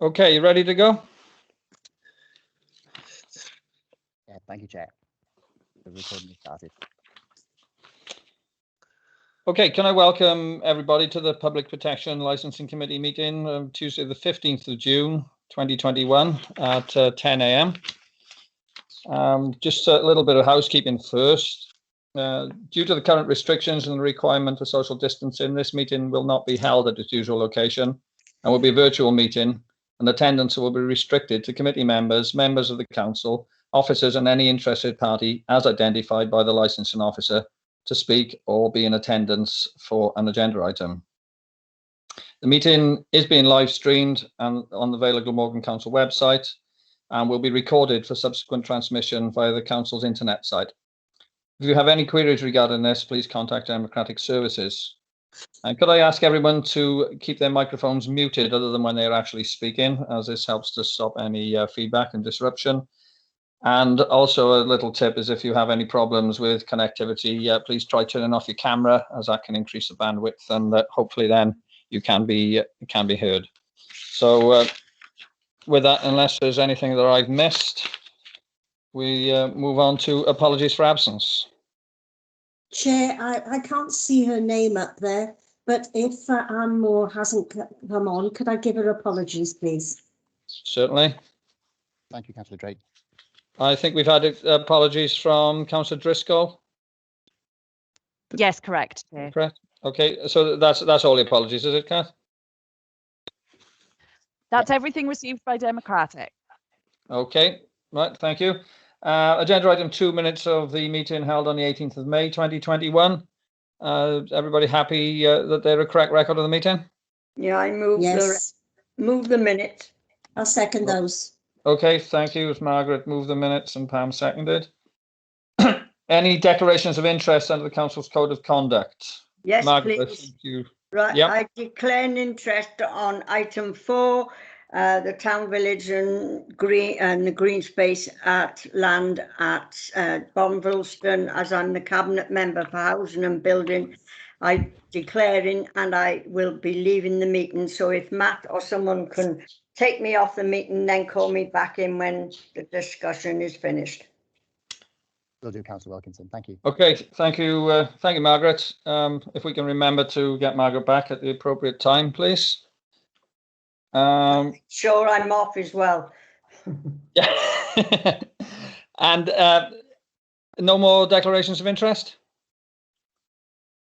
Okay, you ready to go? Yeah, thank you, Chair. The recording has started. Okay, can I welcome everybody to the Public Protection Licensing Committee meeting on Tuesday the 15th of June 2021 at 10 a.m. Just a little bit of housekeeping first. Due to the current restrictions and the requirement for social distancing, this meeting will not be held at its usual location and will be a virtual meeting, and attendance will be restricted to committee members, members of the council, officers and any interested party as identified by the licensing officer to speak or be in attendance for an agenda item. The meeting is being live streamed on the Vale of Glamorgan Council website and will be recorded for subsequent transmission via the council's internet site. If you have any queries regarding this, please contact Democratic Services. And could I ask everyone to keep their microphones muted other than when they're actually speaking, as this helps to stop any feedback and disruption. And also a little tip is if you have any problems with connectivity, please try turning off your camera, as that can increase the bandwidth, and hopefully then you can be heard. So with that, unless there's anything that I've missed, we move on to apologies for absence. Chair, I can't see her name up there, but if Anne Moore hasn't come on, could I give her apologies, please? Certainly. Thank you, Councillor Drake. I think we've had apologies from Councillor Driscoll. Yes, correct. Chair. Correct. Okay, so that's all the apologies, is it, Kath? That's everything received by Democratic. Okay, right, thank you. Agenda item 2, minutes of the meeting held on the 18th of May 2021. Everybody happy that they're a correct record of the meeting? Yeah, I move the minute. I'll second those. Okay, thank you. As Margaret moved the minutes and Pam seconded. Any declarations of interest under the Council's Code of Conduct? Yes, Margaret, please. you. Right, Yep. I declare an interest on item 4, the town village and the green space at land at Bonvilston. As I'm the cabinet member for housing and building, I declaring, and I will be leaving the meeting. So if Matt or someone can take me off the meeting, then call me back in when the discussion is finished. Will do, Councillor Wilkinson. Thank you. Okay, thank you, Margaret. If we can remember to get Margaret back at the appropriate time, please. Sure, I'm off as well. Yeah. And no more declarations of interest?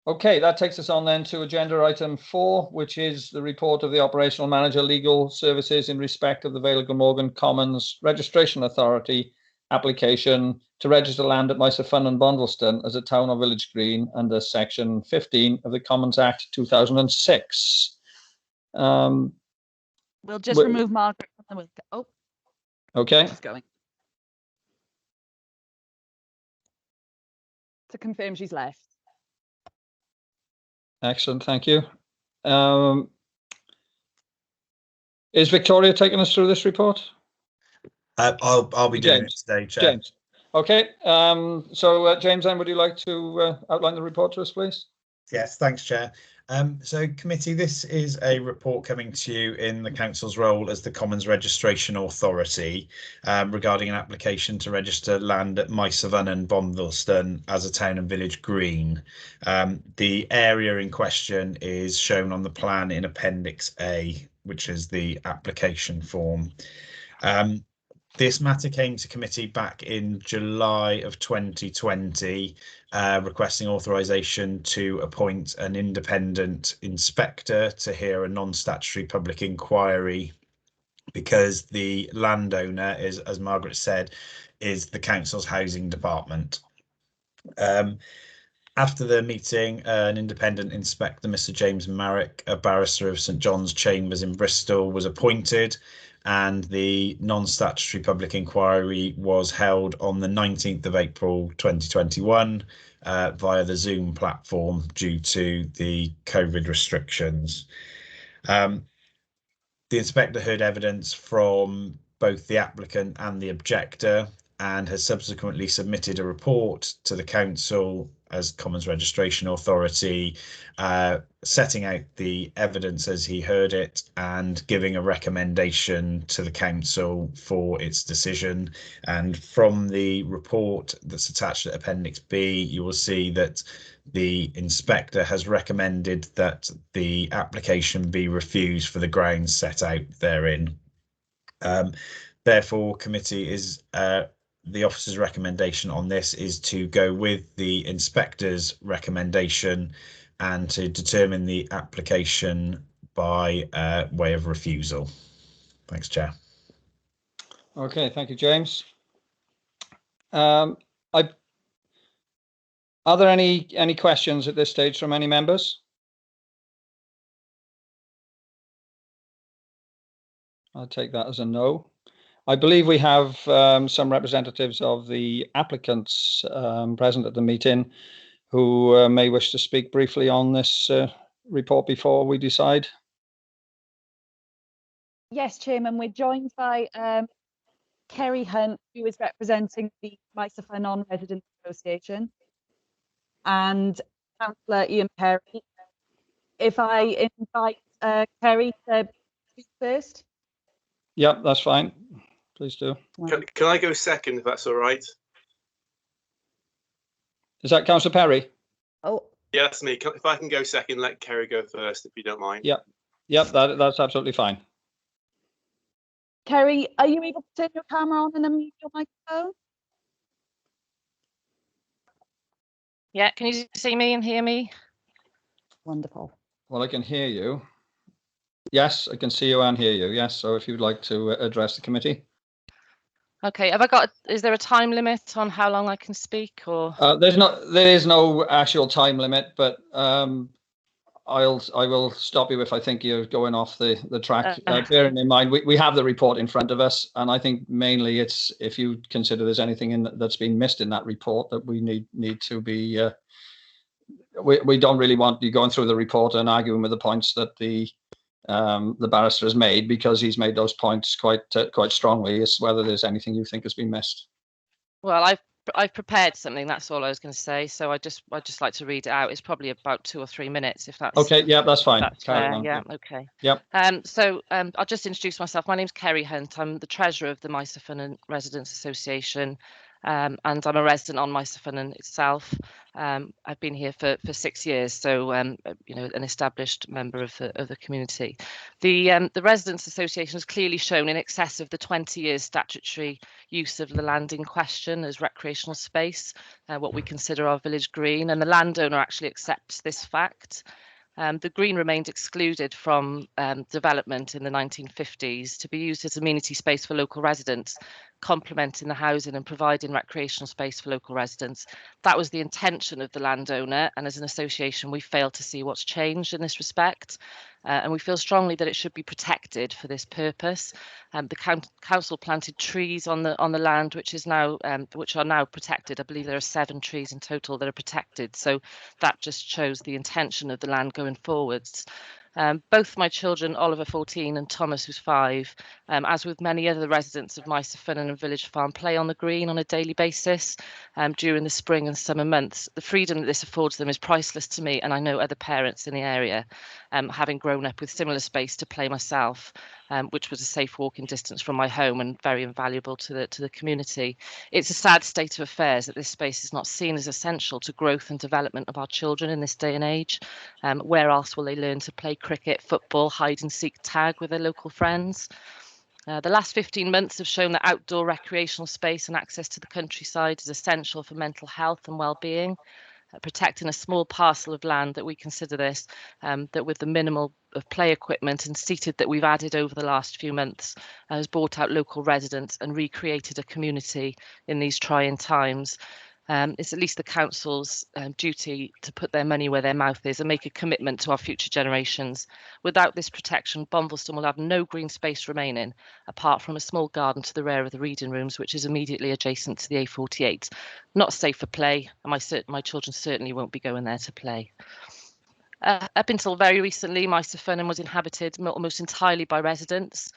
Okay, that takes us on then to agenda item 4, which is the report of the Operational Manager Legal Services in respect of the Vale of Glamorgan Commons Registration Authority application to register land at Myserfun and Bonvilston as a town or village green under section 15 of the Commons Act 2006. We'll just remove Margaret from the Oh, okay. she's going. To confirm she's left. Excellent, thank you. Is Victoria taking us through this report? I'll be doing it today, Chair. James. Okay, so James, then would you like to outline the report to us, please? Yes, thanks, Chair. So committee, this is a report coming to you in the council's role as the Commons Registration Authority regarding an application to register land at Myserfun and Bonvilston as a town and village green. The area in question is shown on the plan in Appendix A, which is the application form. This matter came to committee back in July of 2020, requesting authorisation to appoint an independent inspector to hear a non-statutory public inquiry, because the landowner is, as Margaret said, is the council's housing department. After the meeting, an independent inspector, Mr. James Marrick, a barrister of St John's Chambers in Bristol, was appointed, and the non-statutory public inquiry was held on the 19th of April 2021 via the Zoom platform due to the COVID restrictions. The inspector heard evidence from both the applicant and the objector and has subsequently submitted a report to the council as Commons Registration Authority, setting out the evidence as he heard it and giving a recommendation to the council for its decision. And from the report that's attached to Appendix B, you will see that the inspector has recommended that the application be refused for the grounds set out therein. Therefore, committee is the officer's recommendation on this is to go with the inspector's recommendation and to determine the application by way of refusal. Thanks, Chair. Okay, thank you, James. Are there any questions at this stage from any members? I'll take that as a no. I believe we have some representatives of the applicants present at the meeting who may wish to speak briefly on this report before we decide. Yes, Chairman, we're joined by Kerry Hunt, who is representing the Mysofer Non-Resident Association, and Councillor Ian Perry. If I invite Kerry to speak first. Yep, that's fine. Please do. Can I go second, if that's all right? Is that Councillor Perry? Oh, Yeah, that's me. If I can go second, let Kerry go first, if you don't mind. Yep, that's absolutely fine. Kerry, are you able to turn your camera on and unmute your microphone? Yeah, can you see me and hear me? Wonderful. Well, I can hear you. Yes, I can see you and hear you. Yes, so if you'd like to address the committee. Okay, is there a time limit on how long I can speak, or? There is no actual time limit, but I will stop you if I think you're going off the track. Bearing in mind, we have the report in front of us, and I think mainly it's if you consider there's anything that's been missed in that report that we need to be. We don't really want you going through the report and arguing with the points that the barrister has made, because he's made those points quite strongly. It's whether there's anything you think has been missed. Well, I've prepared something. That's all I was going to say. So I'd just like to read it out. It's probably about 2 or 3 minutes, if that's okay. Yeah, that's fine. That's fair. Yeah. Okay. Yep. I'll just introduce myself. My name's Kerry Hunt. I'm the treasurer of the Mysofer Residents Association, and I'm a resident on Mysofer itself. I've been here for 6 years, so an established member of the community. The Residents Association has clearly shown in excess of the 20 years statutory use of the land in question as recreational space, what we consider our village green, and the landowner actually accepts this fact. The green remained excluded from development in the 1950s to be used as amenity space for local residents, complementing the housing and providing recreational space for local residents. That was the intention of the landowner, and as an association we fail to see what's changed in this respect, and we feel strongly that it should be protected for this purpose. The council planted trees on the land which are now protected. I believe there are 7 trees in total that are protected, so that just shows the intention of the land going forwards. Both my children, Oliver 14 and Thomas who's 5, as with many other residents of Mysofer and Village Farm, play on the green on a daily basis during the spring and summer months. The freedom that this affords them is priceless to me, and I know other parents in the area, having grown up with similar space to play myself, which was a safe walking distance from my home and very invaluable to the community. It's a sad state of affairs that this space is not seen as essential to growth and development of our children in this day and age. Where else will they learn to play cricket, football, hide and seek tag with their local friends? The last 15 months have shown that outdoor recreational space and access to the countryside is essential for mental health and well-being. Protecting a small parcel of land that we consider this, that with the minimal of play equipment and seated that we've added over the last few months, has brought out local residents and recreated a community in these trying times. It's at least the council's duty to put their money where their mouth is and make a commitment to our future generations. Without this protection, Bombleston will have no green space remaining, apart from a small garden to the rear of the reading rooms, which is immediately adjacent to the A48. Not safe for play, and my children certainly won't be going there to play. Up until very recently, Mysofer was inhabited almost entirely by residents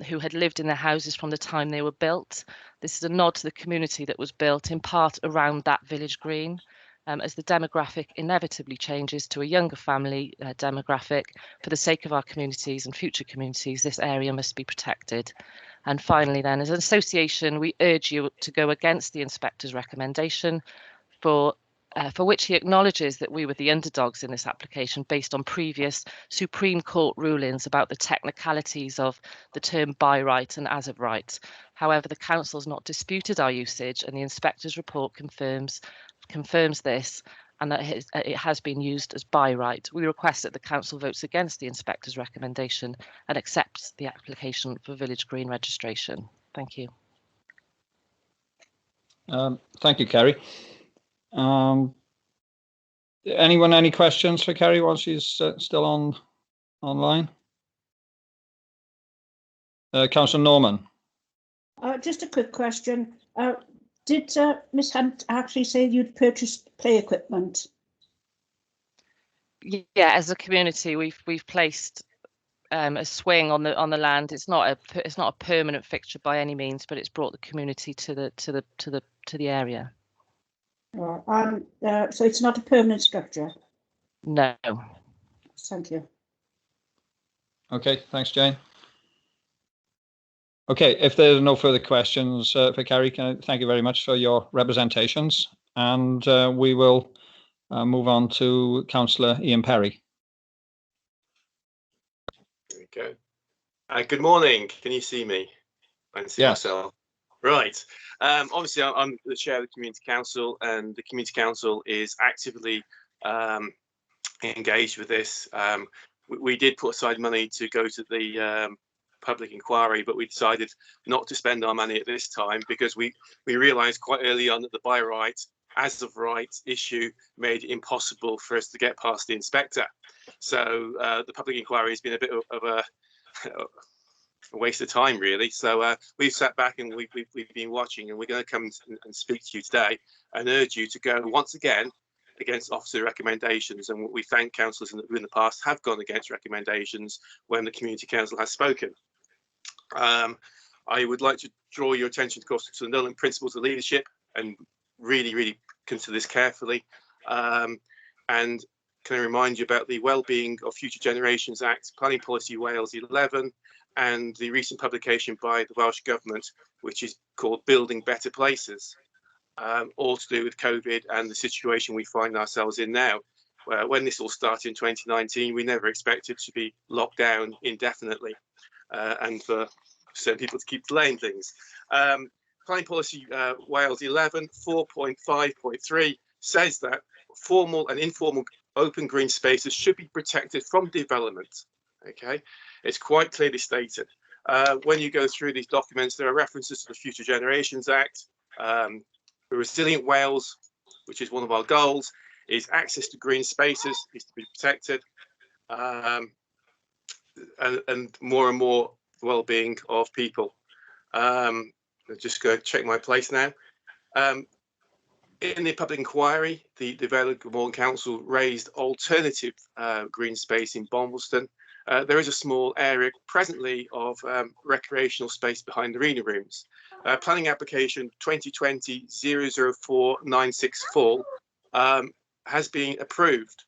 who had lived in their houses from the time they were built. This is a nod to the community that was built in part around that village green. as the demographic inevitably changes to a younger family demographic. For the sake of our communities and future communities, this area must be protected. And finally then, as an association, we urge you to go against the inspector's recommendation, for which he acknowledges that we were the underdogs in this application based on previous Supreme Court rulings about the technicalities of the term by right and as of right. However, the council has not disputed our usage, and the inspector's report confirms this, and that it has been used as by right. We request that the council votes against the inspector's recommendation and accepts the application for village green registration. Thank you. Thank you, Kerry. Anyone, any questions for Kerry while she's still online? Councillor Norman. Just a quick question. Did Miss Hunt actually say you'd purchased play equipment? Yeah, as a community, we've placed a swing on the land. It's not a permanent fixture by any means, but it's brought the community to the area. So it's not a permanent structure? No. Thank you. Okay, thanks, Jane. Okay, if there are no further questions for Kerry, thank you very much for your representations, and we will move on to Councillor Ian Perry. There we go. Good morning. Can you see me? I can see myself. Right. Obviously, I'm the chair of the Community Council, and the Community Council is actively engaged with this. We did put aside money to go to the public inquiry, but we decided not to spend our money at this time because we realised quite early on that the by right, as of right issue made it impossible for us to get past the inspector. So the public inquiry has been a bit of a waste of time, really. So we've sat back and we've been watching, and we're going to come and speak to you today and urge you to go once again against officer recommendations. And we thank councillors who in the past have gone against recommendations when the Community Council has spoken. I would like to draw your attention, of course, to the Nolan principles of leadership, and really consider this carefully. And can I remind you about the Wellbeing of Future Generations Act, Planning Policy Wales 11, and the recent publication by the Welsh Government, which is called Building Better Places, all to do with COVID and the situation we find ourselves in now. When this all started in 2019, we never expected to be locked down indefinitely, and for certain people to keep delaying things. Planning Policy Wales 11 4.5.3 says that formal and informal open green spaces should be protected from development. Okay, it's quite clearly stated. When you go through these documents, there are references to the Future Generations Act. The Resilient Wales, which is one of our goals, is access to green spaces is to be protected, and more well-being of people. I'll just go check my place now. In the public inquiry, the Vale of Glamorgan Council raised alternative green space in Bombleston. There is a small area presently of recreational space behind the arena rooms. Planning application 2020-004964 has been approved.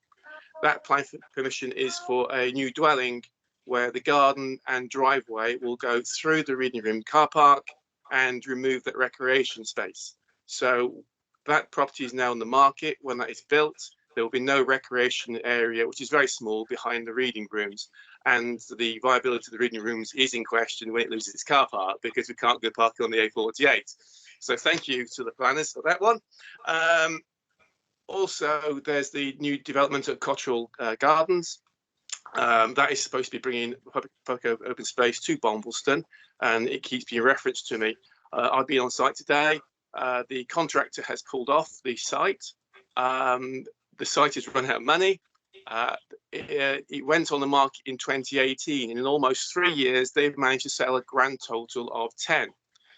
That planning permission is for a new dwelling where the garden and driveway will go through the reading room car park and remove that recreation space. So that property is now on the market. When that is built, there will be no recreation area, which is very small, behind the reading rooms. And the viability of the reading rooms is in question when it loses its car park, because we can't go park on the A48. So thank you to the planners for that one. Also, there's the new development at Cotterell Gardens. That is supposed to be bringing public open space to Bombleston, and it keeps being referenced to me. I've been on site today. The contractor has pulled off the site. The site has run out of money. It went on the market in 2018, and in almost 3 years, they've managed to sell a grand total of 10.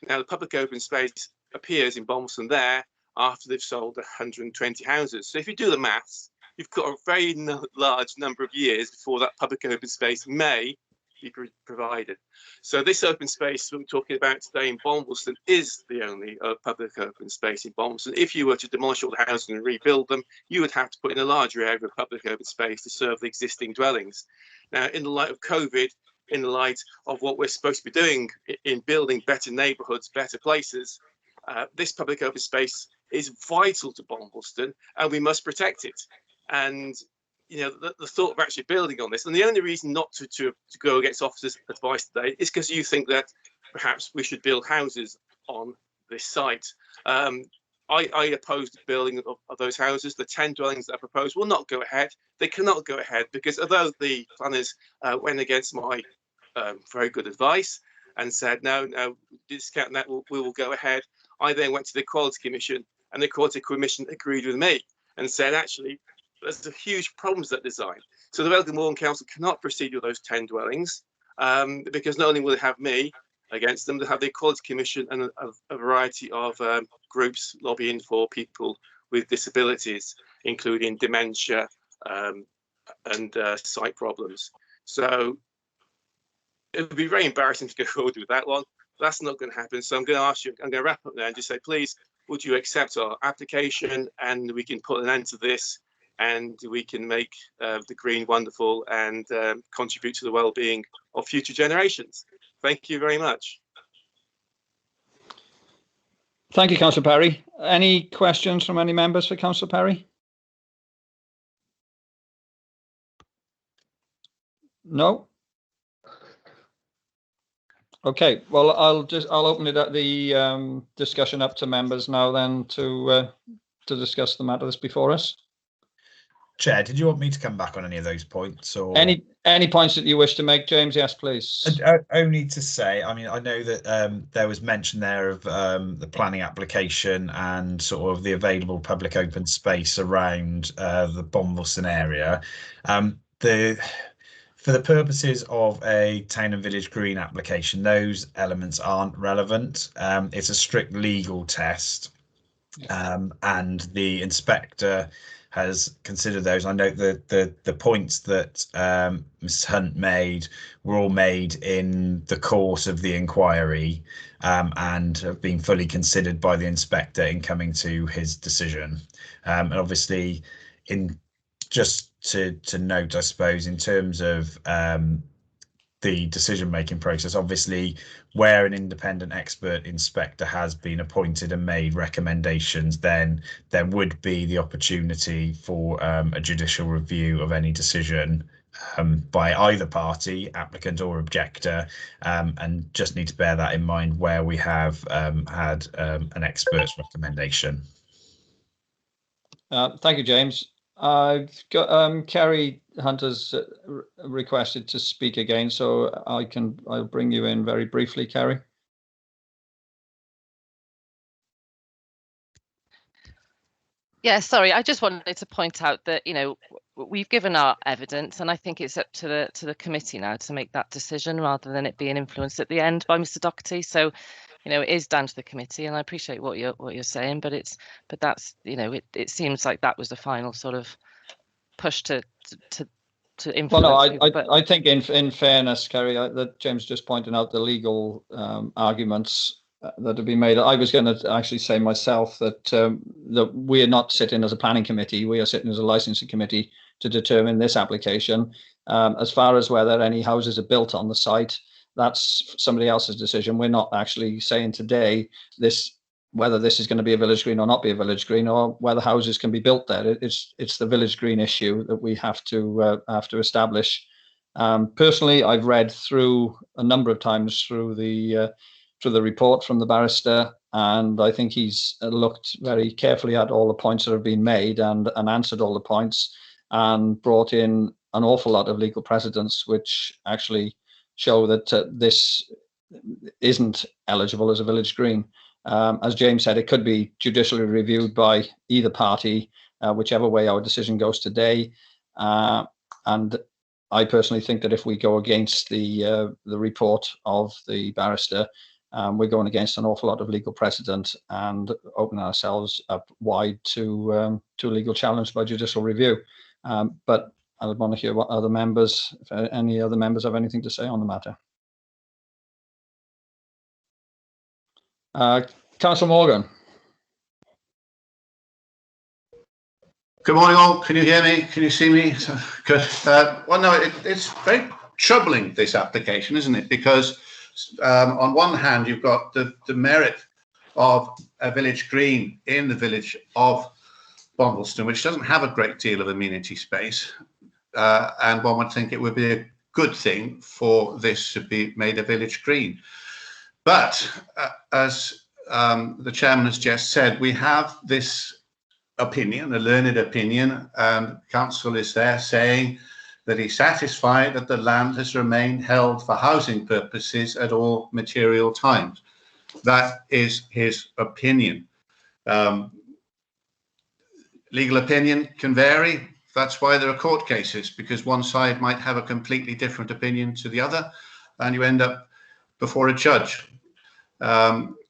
Now, the public open space appears in Bombleston there after they've sold 120 houses. So if you do the maths, you've got a very large number of years before that public open space may be provided. So this open space we're talking about today in Bombleston is the only public open space in Bombleston. If you were to demolish all the houses and rebuild them, you would have to put in a larger area of public open space to serve the existing dwellings. Now, in the light of COVID, in the light of what we're supposed to be doing in building better neighbourhoods, better places, this public open space is vital to Bombleston, and we must protect it. And you know, the thought of actually building on this, and the only reason not to go against officers' advice today is because you think that perhaps we should build houses on this site. I oppose the building of those houses. The 10 dwellings that are proposed will not go ahead. They cannot go ahead because although the planners went against my very good advice and said, no, discount that, we will go ahead, I then went to the Equality Commission, and the Equality Commission agreed with me and said, actually, there's a huge problems with that design. So the Wellington Moorland Council cannot proceed with those 10 dwellings because not only will they have me against them, they'll have the Equality Commission and a variety of groups lobbying for people with disabilities, including dementia and sight problems. So it would be very embarrassing to go forward with that one. That's not going to happen. So I'm going to ask you, I'm going to wrap up there and just say, please, would you accept our application and we can put an end to this, and we can make the green wonderful and contribute to the well-being of future generations. Thank you very much. Thank you, Councillor Perry. Any questions from any members for Councillor Perry? No? Okay, well, I'll open it up, the discussion up to members now then to discuss the matter that's before us. Chair, did you want me to come back on any of those points, or any points that you wish to make, James? Yes, please. Only to say, I mean, I know that there was mention there of the planning application and sort of the available public open space around the Bombleston area. For the purposes of a town and village green application, those elements aren't relevant. It's a strict legal test, and the inspector has considered those. I know that the points that Ms Hunt made were all made in the course of the inquiry and have been fully considered by the inspector in coming to his decision. And obviously, just to note, I suppose, in terms of the decision-making process, obviously, where an independent expert inspector has been appointed and made recommendations, then there would be the opportunity for a judicial review of any decision by either party, applicant or objector, and just need to bear that in mind where we have had an expert's recommendation. Thank you, James. I've got Kerry Hunter's requested to speak again, so I'll bring you in very briefly, Kerry. Yeah, sorry, I just wanted to point out that, you know, we've given our evidence, and I think it's up to the committee now to make that decision rather than it being influenced at the end by Mr. Doherty. So, you know, it is down to the committee, and I appreciate what you're saying, but that's, you know, it seems like that was the final sort of push to influence. Well, no, I think in fairness, Kerry, that James just pointed out the legal arguments that have been made. I was going to actually say myself that that we are not sitting as a planning committee; we are sitting as a licensing committee to determine this application. As far as whether any houses are built on the site, that's somebody else's decision. We're not actually saying today whether this is going to be a village green or not be a village green, or whether houses can be built there. It's the village green issue that we have to establish. Personally, I've read through a number of times through the report from the barrister, and I think he's looked very carefully at all the points that have been made and answered all the points, and brought in an awful lot of legal precedents which actually show that this isn't eligible as a village green. As James said, it could be judicially reviewed by either party, whichever way our decision goes today. And I personally think that if we go against the report of the barrister, we're going against an awful lot of legal precedent and opening ourselves up wide to a legal challenge by judicial review. But I would want to hear what other members, if any other members have anything to say on the matter. Councillor Morgan. Good morning, all. Can you hear me? Can you see me? Good. Well, no, it's very troubling, this application, isn't it? Because on one hand, you've got the merit of a village green in the village of Bondleston, which doesn't have a great deal of amenity space. And one would think it would be a good thing for this to be made a village green. But as the chairman has just said, we have this opinion, a learned opinion, and council is there saying that he's satisfied that the land has remained held for housing purposes at all material times. That is his opinion. Legal opinion can vary. That's why there are court cases, because one side might have a completely different opinion to the other, and you end up before a judge.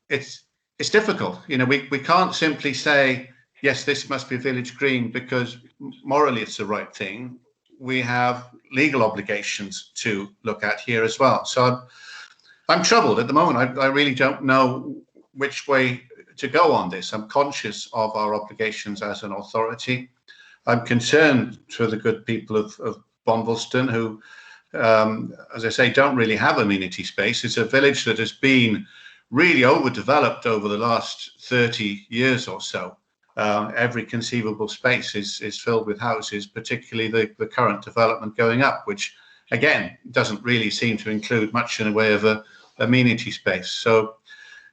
It's difficult. You know, we can't simply say, yes, this must be village green because morally it's the right thing. We have legal obligations to look at here as well. So I'm troubled at the moment. I really don't know which way to go on this. I'm conscious of our obligations as an authority. I'm concerned for the good people of Bondleston who, as I say, don't really have amenity space. It's a village that has been really overdeveloped over the last 30 years or so. Every conceivable space is filled with houses, particularly the current development going up, which again doesn't really seem to include much in the way of a amenity space. So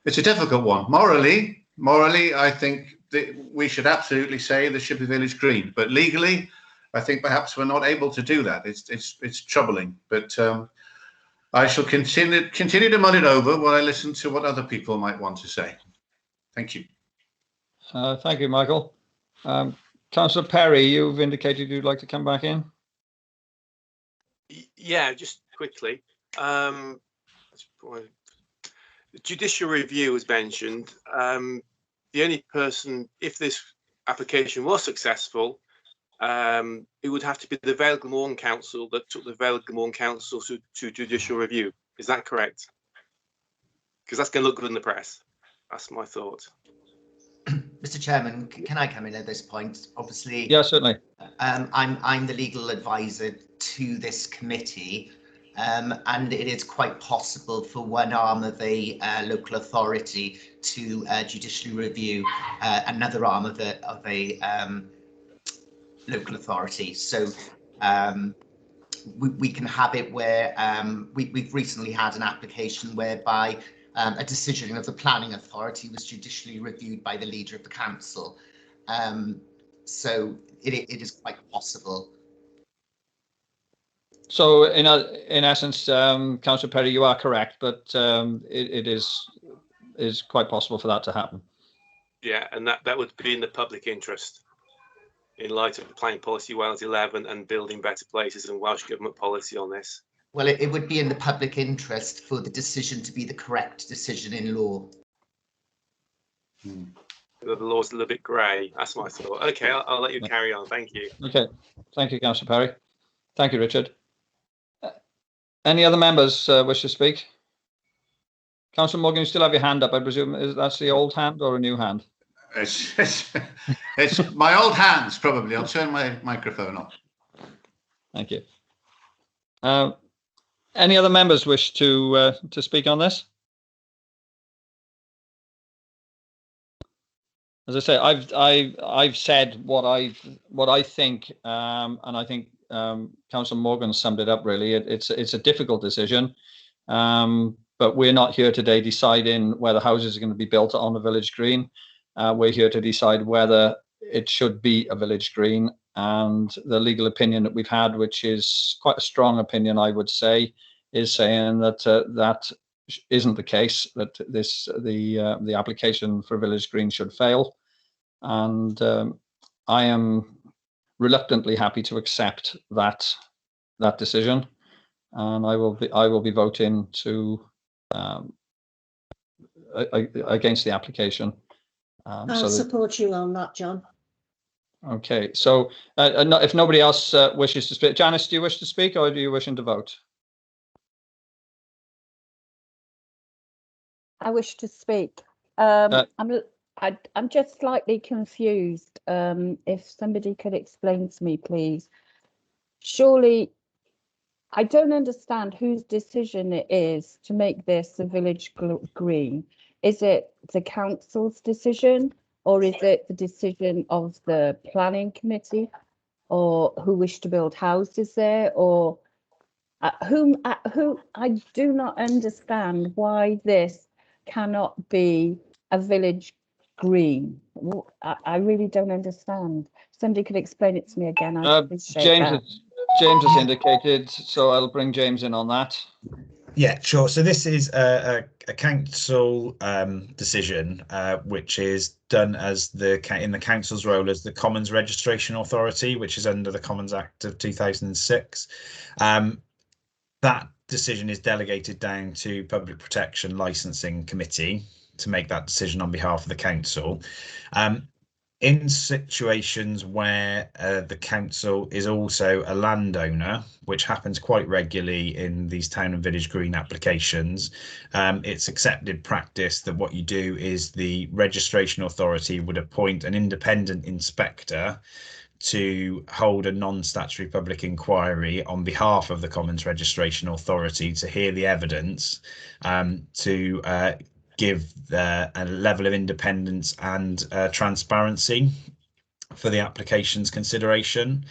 it's a difficult one. Morally, I think that we should absolutely say there should be village green, but legally, I think perhaps we're not able to do that. It's troubling, but I shall continue to mull it over while I listen to what other people might want to say. Thank you. Thank you, Michael. Councillor Perry, you've indicated you'd like to come back in. Yeah, just quickly. Judicial review was mentioned. The only person, if this application was successful, it would have to be the Vale Glamorgan Council that took the Vale Glamorgan Council to judicial review. Is that correct? Because that's going to look good in the press. That's my thought. Mr. Chairman, can I come in at this point? Obviously, Yeah, certainly. I'm the legal advisor to this committee, and it is quite possible for one arm of a local authority to judicially review another arm of a local authority. So we can have it where we've recently had an application whereby a decision of the planning authority was judicially reviewed by the leader of the council. So it is quite possible. So in essence, Councillor Perry, you are correct, but it is quite possible for that to happen. Yeah, and that would be in the public interest in light of Planning Policy Wales 11 and Building Better Places and Welsh Government policy on this. Well, it would be in the public interest for the decision to be the correct decision in law. The law's a little bit grey. That's my thought. Okay, I'll let you carry on. Thank you. Okay, thank you, Councillor Perry. Thank you, Richard. Any other members wish to speak? Councillor Morgan, you still have your hand up, I presume. That's the old hand or a new hand? It's my old hands, probably. I'll turn my microphone off. Thank you. Any other members wish to speak on this? As I say, I've said what I think, and I think Councillor Morgan summed it up really. It's a difficult decision, but we're not here today deciding whether houses are going to be built on a village green. We're here to decide whether it should be a village green, and the legal opinion that we've had, which is quite a strong opinion, I would say, is saying that that isn't the case, that the application for village green should fail, and I am reluctantly happy to accept that decision, and I will be voting to against the application. I'll support you on that, John. Okay, so if nobody else wishes to speak, Janice, do you wish to speak or do you wishing to vote? I wish to speak. Uh, I'm just slightly confused. If somebody could explain to me, please. Surely, I don't understand whose decision it is to make this a village green. Is it the council's decision, or is it the decision of the planning committee, or who wish to build houses there, or who I do not understand why this cannot be a village green. I really don't understand. Somebody could explain it to me again. I'd appreciate James that. James has indicated, so I'll bring James in on that. Yeah, sure. So this is a council decision, which is done as in the council's role as the Commons Registration Authority, which is under the Commons Act of 2006. That decision is delegated down to Public Protection Licensing Committee to make that decision on behalf of the council. In situations where the council is also a landowner, which happens quite regularly in these town and village green applications, it's accepted practice that what you do is the registration authority would appoint an independent inspector to hold a non-statutory public inquiry on behalf of the Commons Registration Authority to hear the evidence, to give a level of independence and transparency for the application's consideration.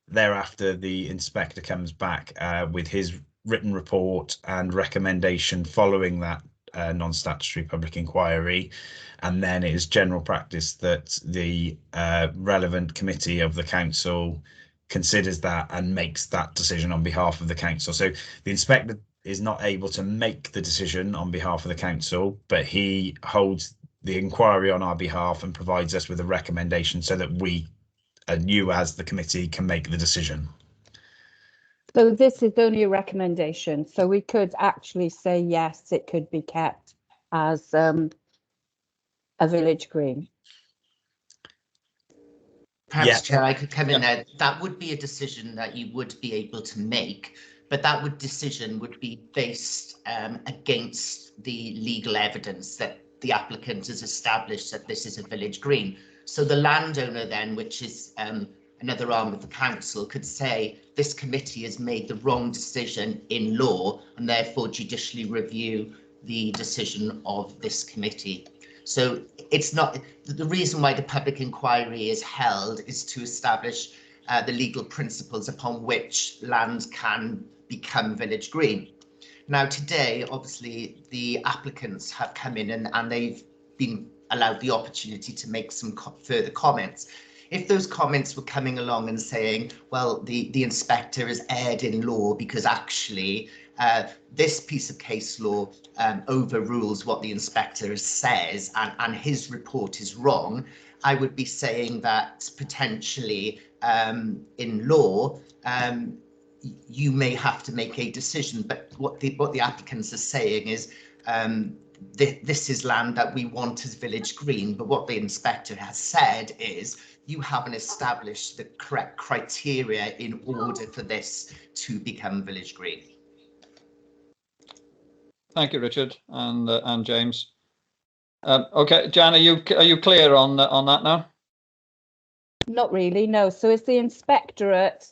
Thereafter, the inspector comes back with his written report and recommendation following that non-statutory public inquiry, and then it is general practice that the relevant committee of the council considers that and makes that decision on behalf of the council. So the inspector is not able to make the decision on behalf of the council, but he holds the inquiry on our behalf and provides us with a recommendation so that we and you as the committee can make the decision. So this is only a recommendation. So we could actually say, yes, it could be kept as a village green. Perhaps, Yeah. Chair, I could come in there. That would be a decision that you would be able to make, but that decision would be based against the legal evidence that the applicant has established that this is a village green. So the landowner then, which is another arm of the council, could say this committee has made the wrong decision in law and therefore judicially review the decision of this committee. So it's not the reason why the public inquiry is held is to establish the legal principles upon which land can become village green. Now, today, obviously, the applicants have come in and they've been allowed the opportunity to make some further comments. If those comments were coming along and saying, well, the inspector has erred in law because actually this piece of case law overrules what the inspector says and his report is wrong, I would be saying that potentially in law, you may have to make a decision. But what the applicants are saying is this is land that we want as village green. But what the inspector has said is you haven't established the correct criteria in order for this to become village green. Thank you, Richard and James. Okay, Jan, are you clear on that now? Not really, no. So is the inspectorate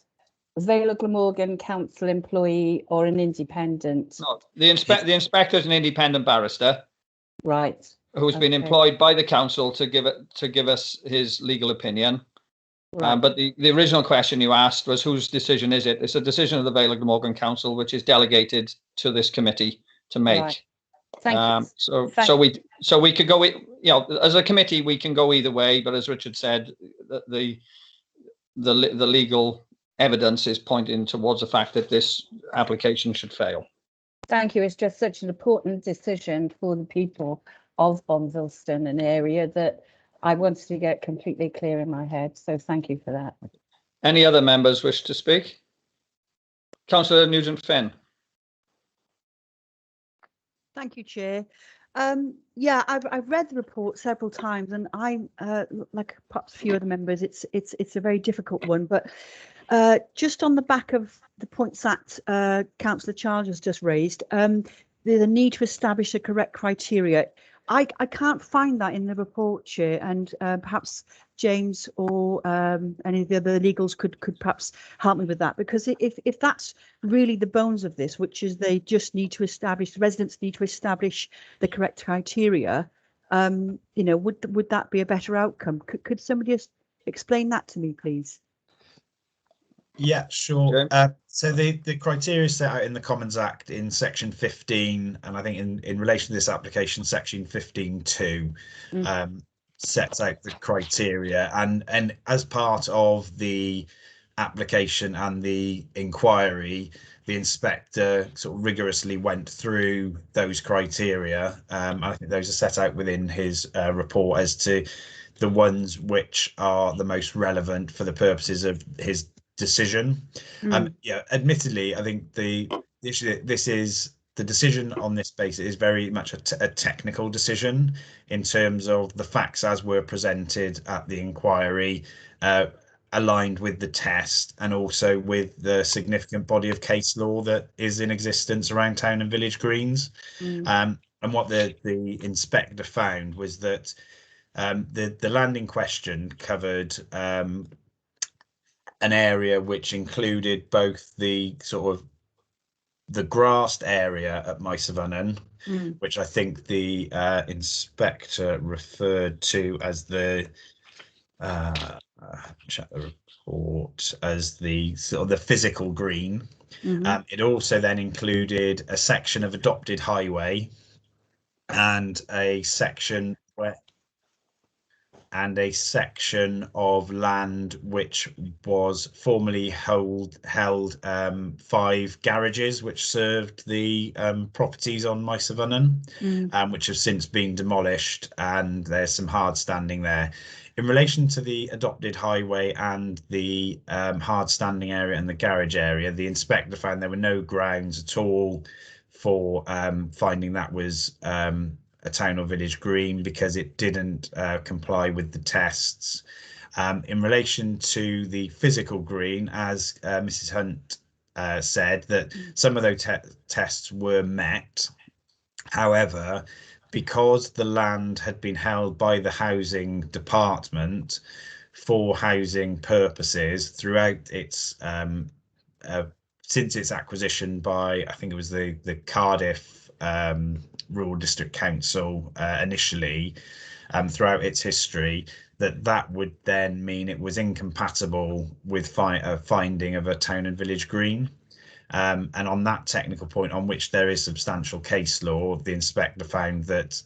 Vale of Glamorgan council employee or an independent? No, the inspector is an independent barrister, right? Who's been employed by the council to give us his legal opinion. Right. But the original question you asked was whose decision is it? It's a decision of the Vale of Glamorgan Council, which is delegated to this committee to make. Right. Thank you. So we could go, as a committee we can go either way. But as Richard said, the legal evidence is pointing towards the fact that this application should fail. Thank you. It's just such an important decision for the people of Bonvilston, an area that I wanted to get completely clear in my head. So thank you for that. Any other members wish to speak? Councillor Nugent-Finn. Thank you, Chair. Yeah, I've read the report several times, and I'm like perhaps a few other members, it's a very difficult one. But just on the back of the points that Councillor Charles has just raised, there's a need to establish the correct criteria. I can't find that in the report, Chair, and perhaps James or any of the other legals could perhaps help me with that, because if that's really the bones of this, which is they just need to establish, the residents need to establish the correct criteria, you know, would that be a better outcome? Could somebody just explain that to me, please? Yeah, sure. Okay. So the criteria set out in the Commons Act in section 15, and I think in relation to this application, section 15.2, sets out the criteria, and as part of the application and the inquiry, the inspector sort of rigorously went through those criteria. I think those are set out within his report as to the ones which are the most relevant for the purposes of his decision. Yeah, admittedly, I think the issue, this is the decision on this basis is very much a technical decision in terms of the facts as were presented at the inquiry, aligned with the test, and also with the significant body of case law that is in existence around town and village greens. And what the inspector found was that the land in question covered an area which included both the sort of the grassed area at Maesafynnon, which I think the inspector referred to as the check the report as the sort of the physical green. It also then included a section of adopted highway and a section where a section of land which was formerly held 5 garages which served the properties on Maesafynnon, which have since been demolished, and there's some hard standing there. In relation to the adopted highway and the hard standing area and the garage area, the inspector found there were no grounds at all for finding that was a town or village green, because it didn't comply with the tests. In relation to the physical green, as Mrs. Hunt said, that some of those tests were met. However, because the land had been held by the housing department for housing purposes throughout its since its acquisition by, I think it was the Cardiff Rural District Council initially, throughout its history, that would then mean it was incompatible with finding of a town and village green. And on that technical point, on which there is substantial case law, the inspector found that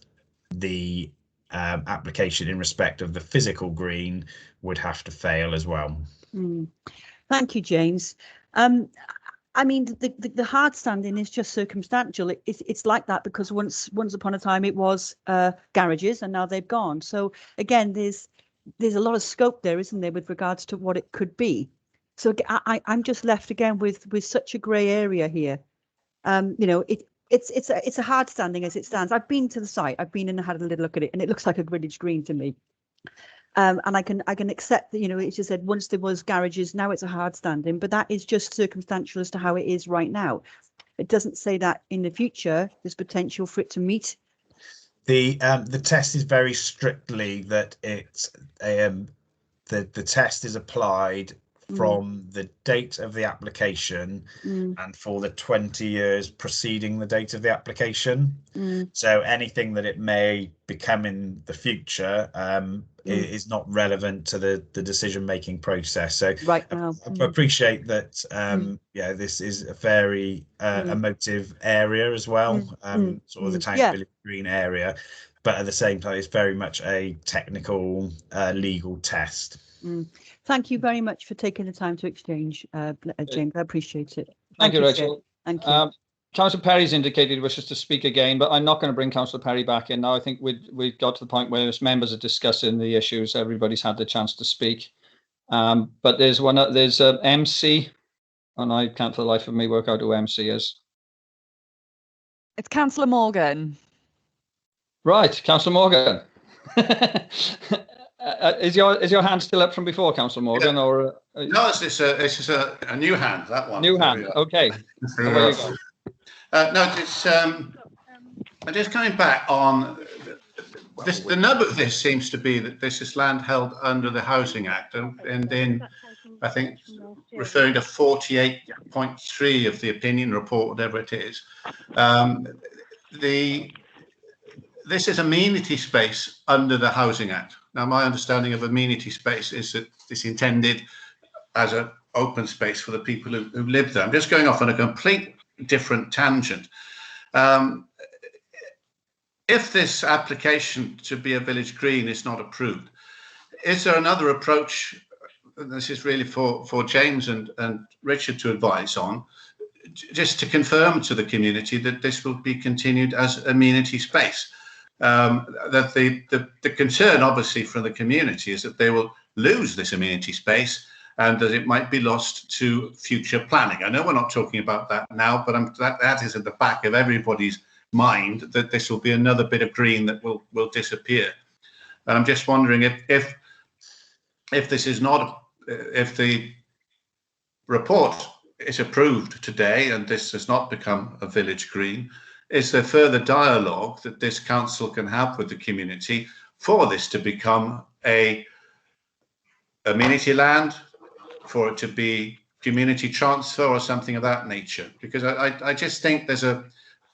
the application in respect of the physical green would have to fail as well. Thank you, James. I mean, the hard standing is just circumstantial. It's like that because once upon a time it was garages, and now they've gone. So again, there's a lot of scope there, isn't there, with regards to what it could be. So I'm just left again with such a grey area here. You know, it's a hard standing as it stands. I've been to the site. I've been and had a little look at it, and it looks like a village green to me. And I can accept that, you know, it just said once there was garages, now it's a hard standing, but that is just circumstantial as to how it is right now. It doesn't say that in the future there's potential for it to meet. The test is very strictly that it's the test is applied from the date of the application and for the 20 years preceding the date of the application. So anything that it may become in the future is not relevant to the decision-making process. So right now, I appreciate that. Yeah, this is a very emotive area as well, sort of the town village green area, but at the same time, it's very much a technical legal test. Thank you very much for taking the time to exchange, James. I appreciate it. Thank you, Rachel. Thank you. Councillor Perry's indicated he wishes to speak again, but I'm not going to bring Councillor Perry back in now. I think we've got to the point where as members are discussing the issues, everybody's had the chance to speak. But there's MC, and I can't for the life of me work out who MC is. It's Councillor Morgan. Right, Councillor Morgan. Is your hand still up from before, Councillor Morgan, Yeah. or No, it's just a new hand. That one. new There hand? we are. Okay. Away you go. No, it's just coming back on this. The nub of this seems to be that this is land held under the Housing Act, and in, I think, referring to 48.3 of the opinion report, whatever it is, this is amenity space under the Housing Act. Now, my understanding of amenity space is that it's intended as an open space for the people who live there. I'm just going off on a complete different tangent. If this application to be a village green is not approved, is there another approach? And this is really for James and Richard to advise on, just to confirm to the community that this will be continued as amenity space. That the concern, obviously, from the community is that they will lose this amenity space and that it might be lost to future planning. I know we're not talking about that now, but that is at the back of everybody's mind, that this will be another bit of green that will disappear. And I'm just wondering if this is not, if the report is approved today and this has not become a village green, is there further dialogue that this council can have with the community for this to become a amenity land, for it to be community transfer or something of that nature? Because I just think there's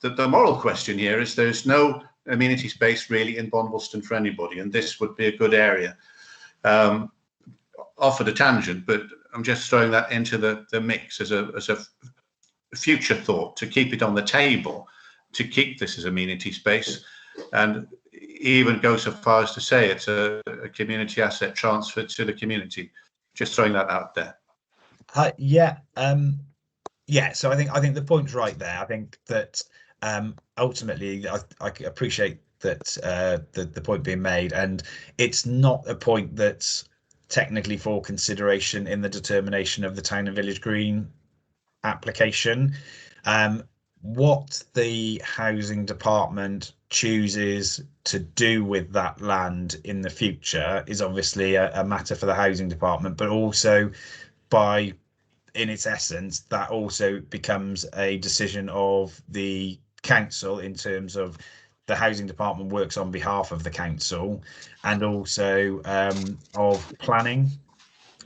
the moral question here is there's no amenity space really in Bonvilston for anybody, and this would be a good area. Off at a tangent, but I'm just throwing that into the mix as a future thought, to keep it on the table, to keep this as amenity space, and even go so far as to say it's a community asset transfer to the community. Just throwing that out there. Yeah. So I think the point's right there. I think that ultimately I appreciate that the point being made, and it's not a point that's technically for consideration in the determination of the town and village green application. What the housing department chooses to do with that land in the future is obviously a matter for the housing department, but also in its essence, that also becomes a decision of the council, in terms of the housing department works on behalf of the council, and also of planning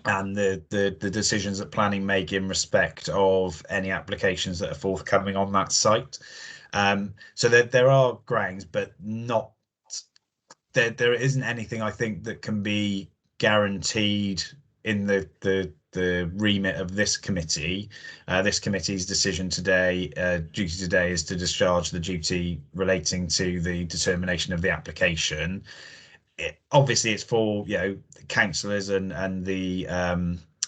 and the decisions that planning make in respect of any applications that are forthcoming on that site. So there are grounds, but not there isn't anything I think that can be guaranteed in the remit of this committee. This committee's decision today, duty today, is to discharge the duty relating to the determination of the application. Obviously it's for councillors and the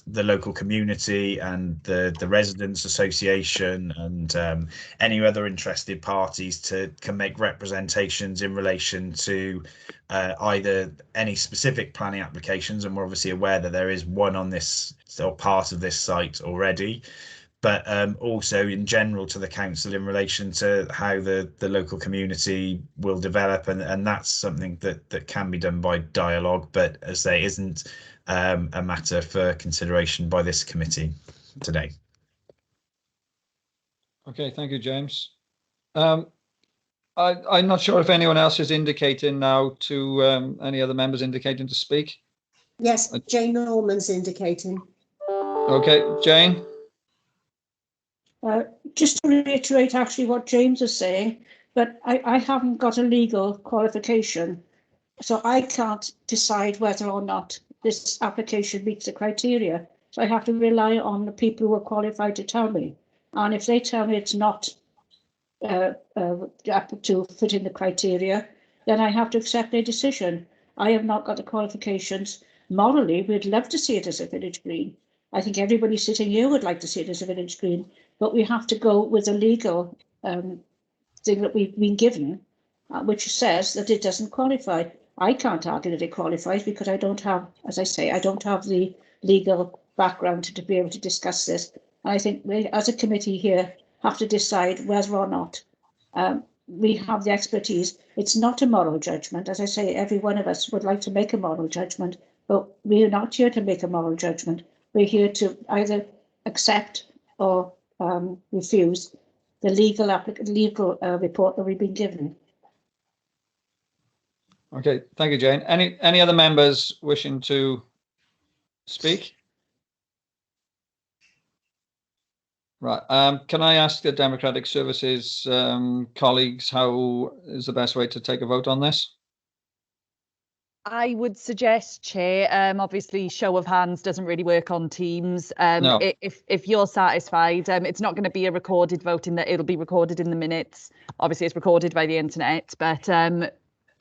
local community and the residents association and any other interested parties can make representations in relation to either any specific planning applications, and we're obviously aware that there is one on this or part of this site already, but also in general to the council in relation to how the local community will develop, and that's something that can be done by dialogue, but as I say, isn't a matter for consideration by this committee today. Okay, thank you, James. I'm not sure if anyone else is indicating now to any other members indicating to speak. Yes, Jane Norman's indicating. Okay, Jane. Just to reiterate actually what James is saying, but I haven't got a legal qualification, so I can't decide whether or not this application meets the criteria. So I have to rely on the people who are qualified to tell me. And if they tell me it's not to fit in the criteria, then I have to accept their decision. I have not got the qualifications. Morally, we'd love to see it as a village green. I think everybody sitting here would like to see it as a village green, but we have to go with a legal thing that we've been given, which says that it doesn't qualify. I can't argue that it qualifies because I don't have, as I say, I don't have the legal background to be able to discuss this. And I think we, as a committee here, have to decide whether or not we have the expertise. It's not a moral judgment. As I say, every one of us would like to make a moral judgment, but we're not here to make a moral judgment. We're here to either accept or refuse the legal report that we've been given. Okay, thank you, Jane. Any other members wishing to speak? Right. Can I ask the Democratic Services colleagues how is the best way to take a vote on this? I would suggest, Chair, obviously show of hands doesn't really work on Teams. No. If you're satisfied, it's not going to be a recorded vote in that it'll be recorded in the minutes. Obviously, it's recorded by the internet, but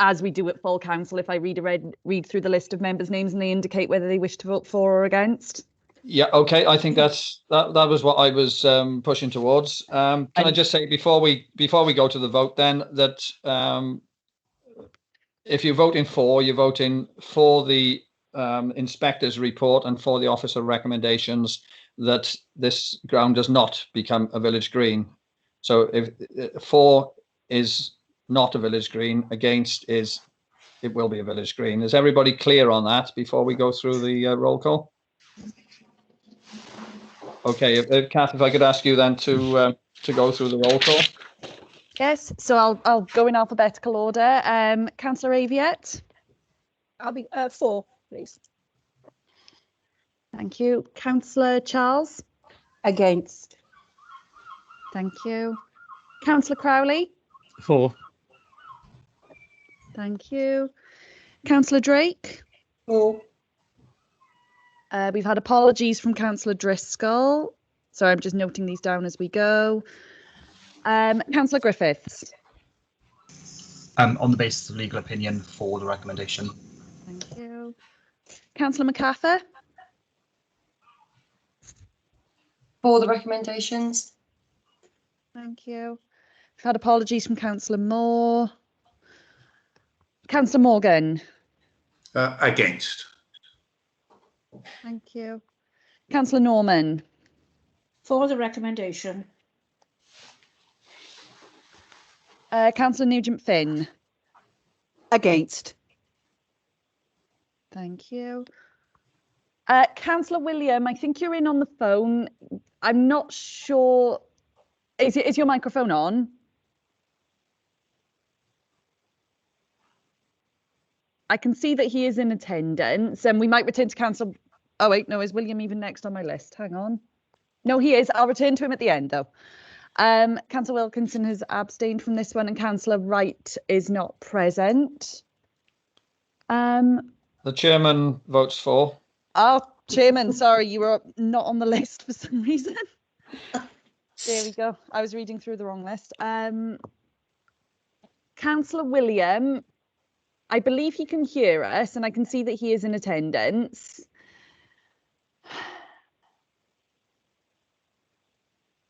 as we do at full council, if I read through the list of members' names and they indicate whether they wish to vote for or against. Yeah, okay. I think that was what I was pushing towards. Can I just say before we go to the vote then that if you're voting for, you're voting for the inspector's report and for the officer recommendations that this ground does not become a village green. So if for is not a village green, against is it will be a village green. Is everybody clear on that before we go through the roll call? Okay, Kath, if I could ask you then to go through the roll call. Yes, so I'll go in alphabetical order. Councillor Aviette. I'll be for, please. Thank you. Councillor Charles. Against. Thank you. Councillor Crowley. For. Thank you. Councillor Drake. For. We've had apologies from Councillor Driscoll. So I'm just noting these down as we go. Councillor Griffiths. On the basis of legal opinion, for the recommendation. Thank you. Councillor MacArthur. For the recommendations. Thank you. We've had apologies from Councillor Moore. Councillor Morgan. Against. Thank you. Councillor Norman. For the recommendation. Councillor Nugent-Finn. Against. Thank you. Councillor William, I think you're in on the phone. I'm not sure. Is your microphone on? I can see that he is in attendance, and we might return to Councillor. Oh wait, no, is William even next on my list? Hang on. No, he is. I'll return to him at the end, though. Councillor Wilkinson has abstained from this one, and Councillor Wright is not present. The chairman votes for. Oh, Chairman, sorry, you were not on the list for some reason. There we go. I was reading through the wrong list. Councillor William, I believe he can hear us, and I can see that he is in attendance.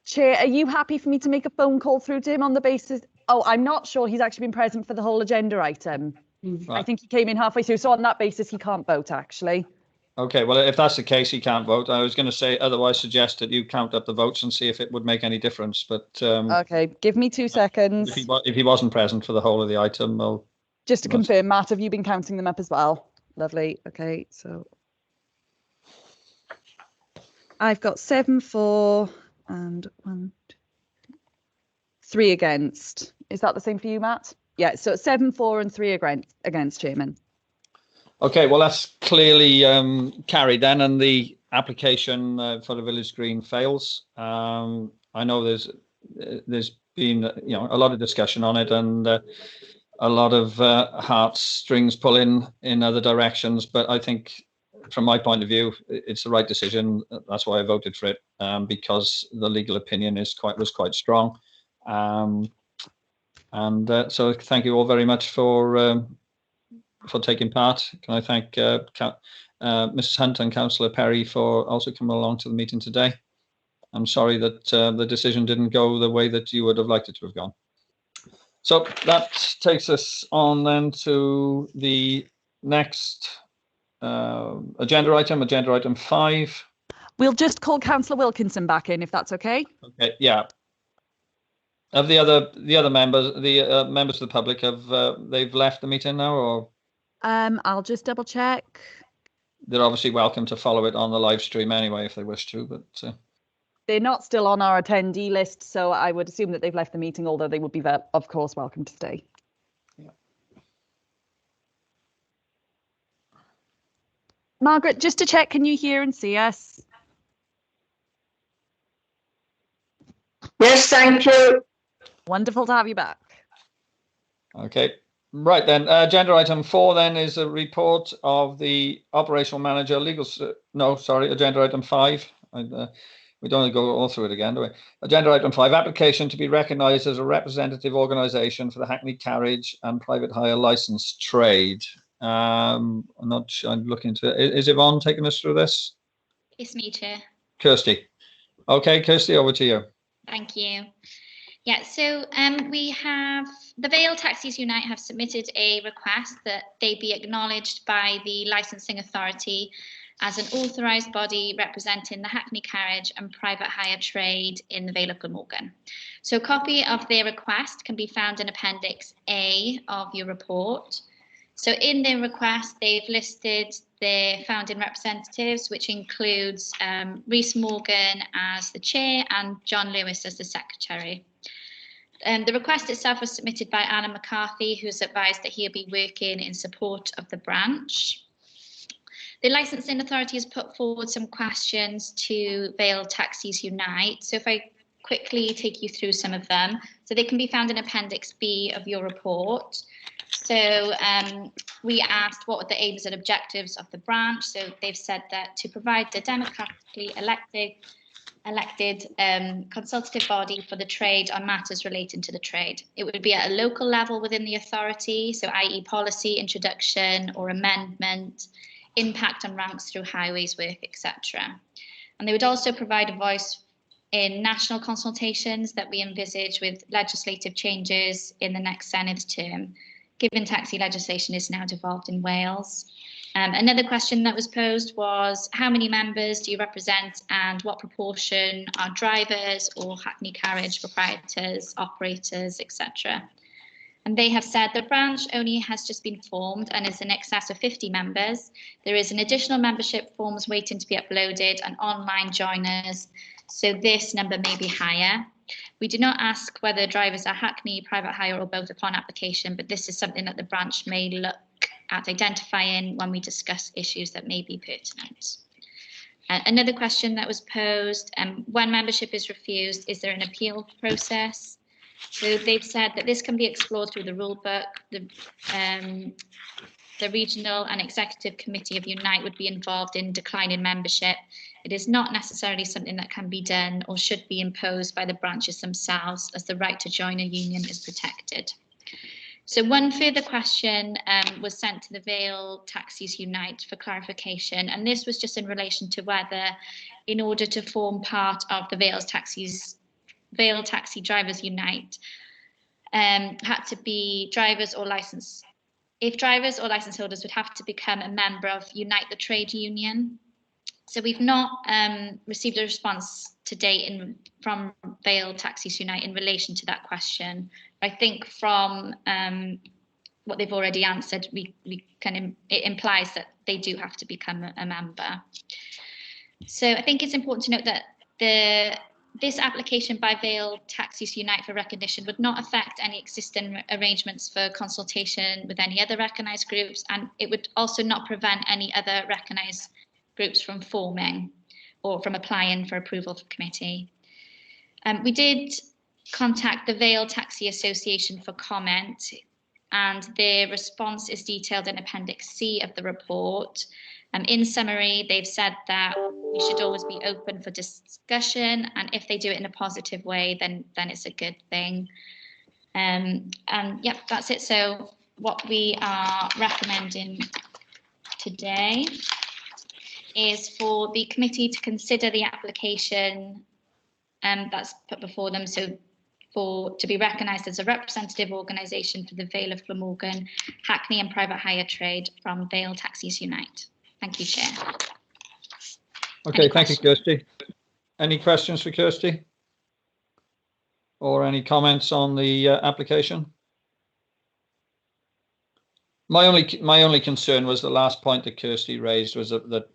Chair, are you happy for me to make a phone call through to him on the basis? Oh, I'm not sure he's actually been present for the whole agenda item. Right. I think he came in halfway through. So on that basis, he can't vote, actually. Okay, well, if that's the case, he can't vote. I was going to say, otherwise suggest that you count up the votes and see if it would make any difference. But okay, give me 2 seconds. If he wasn't present for the whole of the item, I'll... Just to confirm, Matt, have you been counting them up as well? Lovely. Okay, so I've got 7 for and 1, 2, 3 against. Is that the same for you, Matt? Yeah, so 7 for and 3 against, Chairman. Okay, well, that's clearly carried then, and the application for the Village Green fails. I know there's been a lot of discussion on it, and a lot of heartstrings pulling in other directions, but I think from my point of view, it's the right decision. That's why I voted for it, because the legal opinion was quite strong. So thank you all very much for taking part. Can I thank Mrs. Hunt and Councillor Perry for also coming along to the meeting today. I'm sorry that the decision didn't go the way that you would have liked it to have gone. So that takes us on then to the next agenda item 5. We'll just call Councillor Wilkinson back in, if that's okay. Okay, yeah. Have the other members, members of the public, have they've left the meeting now, or I'll just double check. they're obviously welcome to follow it on the live stream anyway if they wish to, but They're not still on our attendee list, so I would assume that they've left the meeting, although they would be, of course, welcome to stay. Yeah. Margaret, just to check, can you hear and see us? Yes, thank you. Wonderful to have you back. Okay. Right then, agenda item 4 then is a report of the operational manager agenda item 5. We don't want to go all through it again, do we? Agenda item 5, application to be recognised as a representative organisation for the Hackney Carriage and Private Hire Licence Trade. I'm looking to, is Yvonne taking us through this? It's me, Chair. Kirsty. Okay, Kirsty, over to you. Thank you. Yeah, so we have the Vale Taxis Unite have submitted a request that they be acknowledged by the licensing authority as an authorised body representing the Hackney Carriage and Private Hire Trade in the Vale of Glamorgan. So a copy of their request can be found in Appendix A of your report. So in their request, they've listed their founding representatives, which includes Rhys Morgan as the chair and John Lewis as the secretary. The request itself was submitted by Alan McCarthy, who's advised that he'll be working in support of the branch. The licensing authority has put forward some questions to Vale Taxis Unite. So if I quickly take you through some of them. So they can be found in Appendix B of your report. So we asked what were the aims and objectives of the branch. So they've said that to provide the democratically elected consultative body for the trade on matters relating to the trade. It would be at a local level within the authority, so i.e. policy, introduction or amendment, impact on ranks through highways work, etc. And they would also provide a voice in national consultations that we envisage with legislative changes in the next Senedd term, given taxi legislation is now devolved in Wales. Another question that was posed was, how many members do you represent and what proportion are drivers or Hackney Carriage proprietors, operators, etc.? And they have said the branch only has just been formed and is in excess of 50 members. There is an additional membership forms waiting to be uploaded and online joiners, so this number may be higher. We do not ask whether drivers are Hackney, private hire or both upon application, but this is something that the branch may look at identifying when we discuss issues that may be pertinent. Another question that was posed, when membership is refused, is there an appeal process? So they've said that this can be explored through the rule book. The regional and executive committee of Unite would be involved in declining membership. It is not necessarily something that can be done or should be imposed by the branches themselves, as the right to join a union is protected. So one further question was sent to the Vale Taxis Unite for clarification, and this was just in relation to whether, in order to form part of the Vale Taxi Drivers Unite, had to be drivers or license. If drivers or license holders would have to become a member of Unite the Trade Union. So we've not received a response to date from Vale Taxis Unite in relation to that question. I think from what they've already answered, it implies that they do have to become a member. So I think it's important to note that this application by Vale Taxis Unite for recognition would not affect any existing arrangements for consultation with any other recognised groups, and it would also not prevent any other recognised groups from forming or from applying for approval for committee. We did contact the Vale Taxi Association for comment, and their response is detailed in Appendix C of the report. In summary, they've said that we should always be open for discussion, and if they do it in a positive way, then it's a good thing. And yeah, that's it. So what we are recommending today is for the committee to consider the application that's put before them. So to be recognised as a representative organisation for the Vale of Glamorgan, Hackney and Private Hire Trade from Vale Taxis Unite. Thank you, Chair. Okay, thank you, Kirsty. Any questions for Kirsty? or any comments on the application? My only concern was the last point that Kirsty raised was that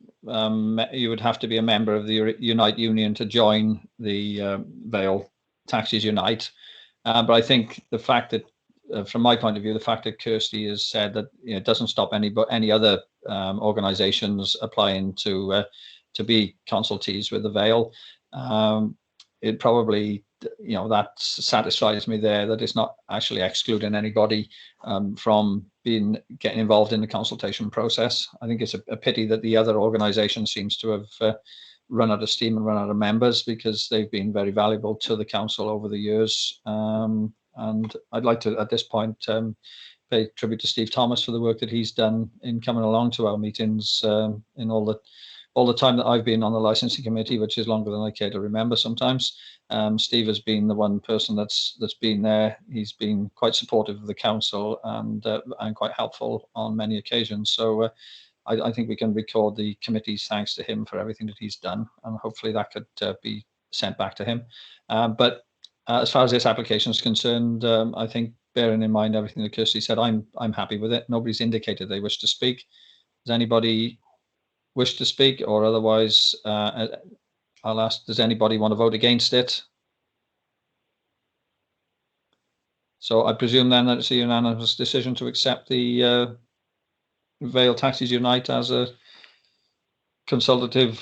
you would have to be a member of the Unite Union to join the Vale Taxis Unite. But I think the fact that, from my point of view, the fact that Kirsty has said that it doesn't stop any other organisations applying to be consultees with the Vale. It probably, that satisfies me there, that it's not actually excluding anybody from getting involved in the consultation process. I think it's a pity that the other organisation seems to have run out of steam and run out of members, because they've been very valuable to the council over the years. And I'd like to, at this point, pay tribute to Steve Thomas for the work that he's done in coming along to our meetings in all the time that I've been on the licensing committee, which is longer than I care to remember sometimes. Steve has been the one person that's been there. He's been quite supportive of the council and quite helpful on many occasions. So I think we can record the committee's thanks to him for everything that he's done, and hopefully that could be sent back to him. But as far as this application is concerned, I think, bearing in mind everything that Kirsty said, I'm happy with it. Nobody's indicated they wish to speak. Does anybody wish to speak, or otherwise I'll ask, does anybody want to vote against it? So I presume then that it's a unanimous decision to accept the Vale Taxis Unite as a consultative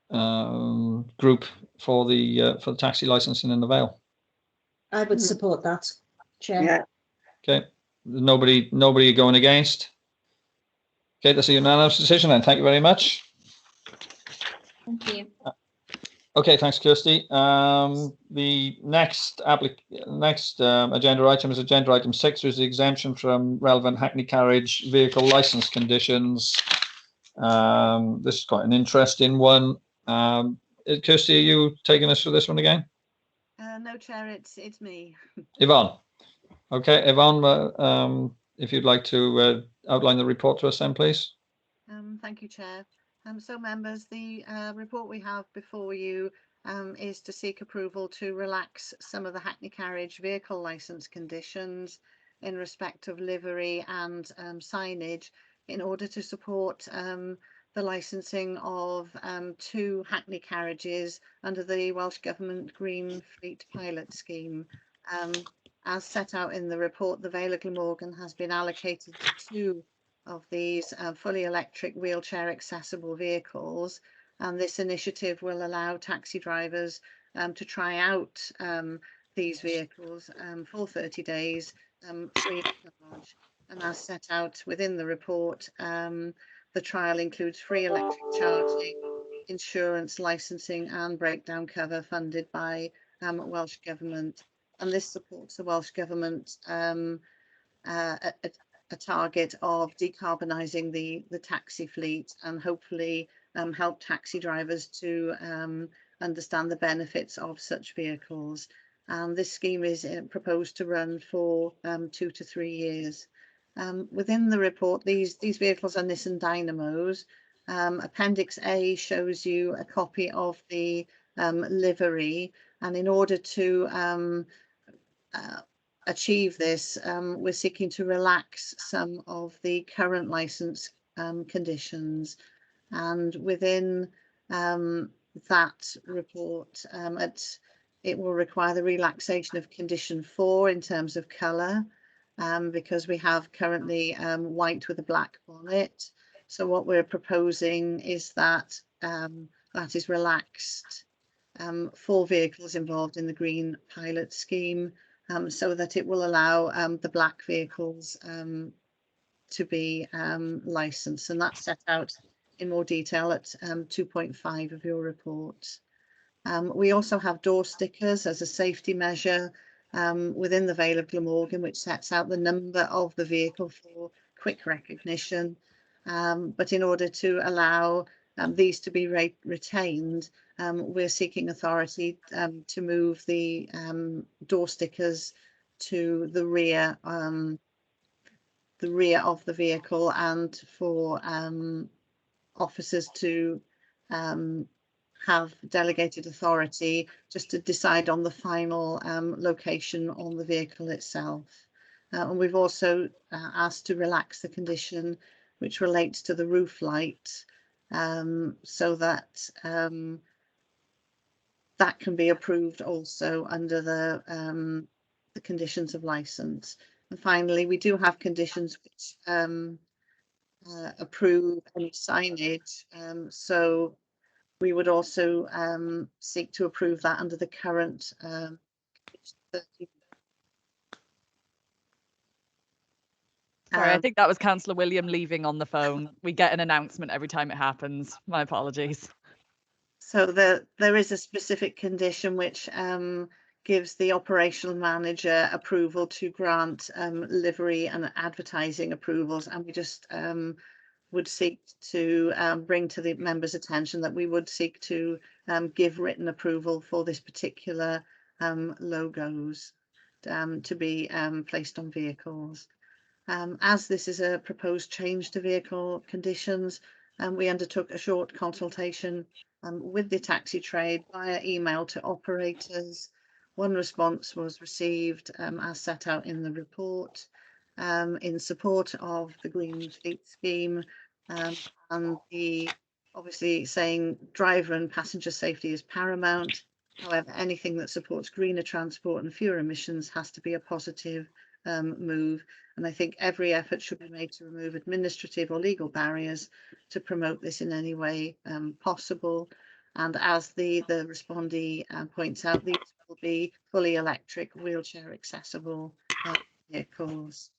group for the taxi licensing in the Vale. I would support that, Chair. Yeah. Okay, nobody going against? Okay, that's a unanimous decision, and thank you very much. Thank you. Okay, thanks, Kirsty. The next agenda item is agenda item 6, which is the exemption from relevant hackney carriage vehicle license conditions. This is quite an interesting one. Kirsty, are you taking us through this one again? No, Chair, it's me. Yvonne. Okay, Yvonne, if you'd like to outline the report to us then, please. Thank you, Chair. So members, the report we have before you is to seek approval to relax some of the hackney carriage vehicle licence conditions in respect of livery and signage, in order to support the licensing of 2 hackney carriages under the Welsh Government Green Fleet Pilot Scheme. As set out in the report, the Vale of Glamorgan has been allocated 2 of these fully electric wheelchair accessible vehicles, and this initiative will allow taxi drivers to try out these vehicles for 30 days free of charge. And as set out within the report, the trial includes free electric charging, insurance, licensing and breakdown cover funded by Welsh Government. And this supports the Welsh Government a target of decarbonising the taxi fleet, and hopefully help taxi drivers to understand the benefits of such vehicles. And this scheme is proposed to run for 2 to 3 years. Within the report, these vehicles are Nissan Dynamos. Appendix A shows you a copy of the livery, and in order to achieve this, we're seeking to relax some of the current licence conditions. And within that report, it will require the relaxation of condition 4 in terms of colour, because we have currently white with a black bonnet. So what we're proposing is that that is relaxed for vehicles involved in the Green Pilot Scheme, so that it will allow the black vehicles to be licensed, and that's set out in more detail at 2.5 of your report. We also have door stickers as a safety measure within the Vale of Glamorgan, which sets out the number of the vehicle for quick recognition. But in order to allow these to be retained, we're seeking authority to move the door stickers to the rear of the vehicle, and for officers to have delegated authority just to decide on the final location on the vehicle itself. And we've also asked to relax the condition which relates to the roof light, so that that can be approved also under the conditions of license. And finally, we do have conditions which approve any signage, so we would also seek to approve that under the current Sorry, I think that was Councillor William leaving on the phone. We get an announcement every time it happens. My apologies. So there is a specific condition which gives the operational manager approval to grant livery and advertising approvals, and we just would seek to bring to the members' attention that we would seek to give written approval for this particular logos to be placed on vehicles. As this is a proposed change to vehicle conditions, we undertook a short consultation with the taxi trade via email to operators. One response was received as set out in the report in support of the Green Fleet scheme, and obviously saying driver and passenger safety is paramount. However, anything that supports greener transport and fewer emissions has to be a positive move, and I think every effort should be made to remove administrative or legal barriers to promote this in any way possible. And as the respondee points out, these will be fully electric, wheelchair accessible vehicles.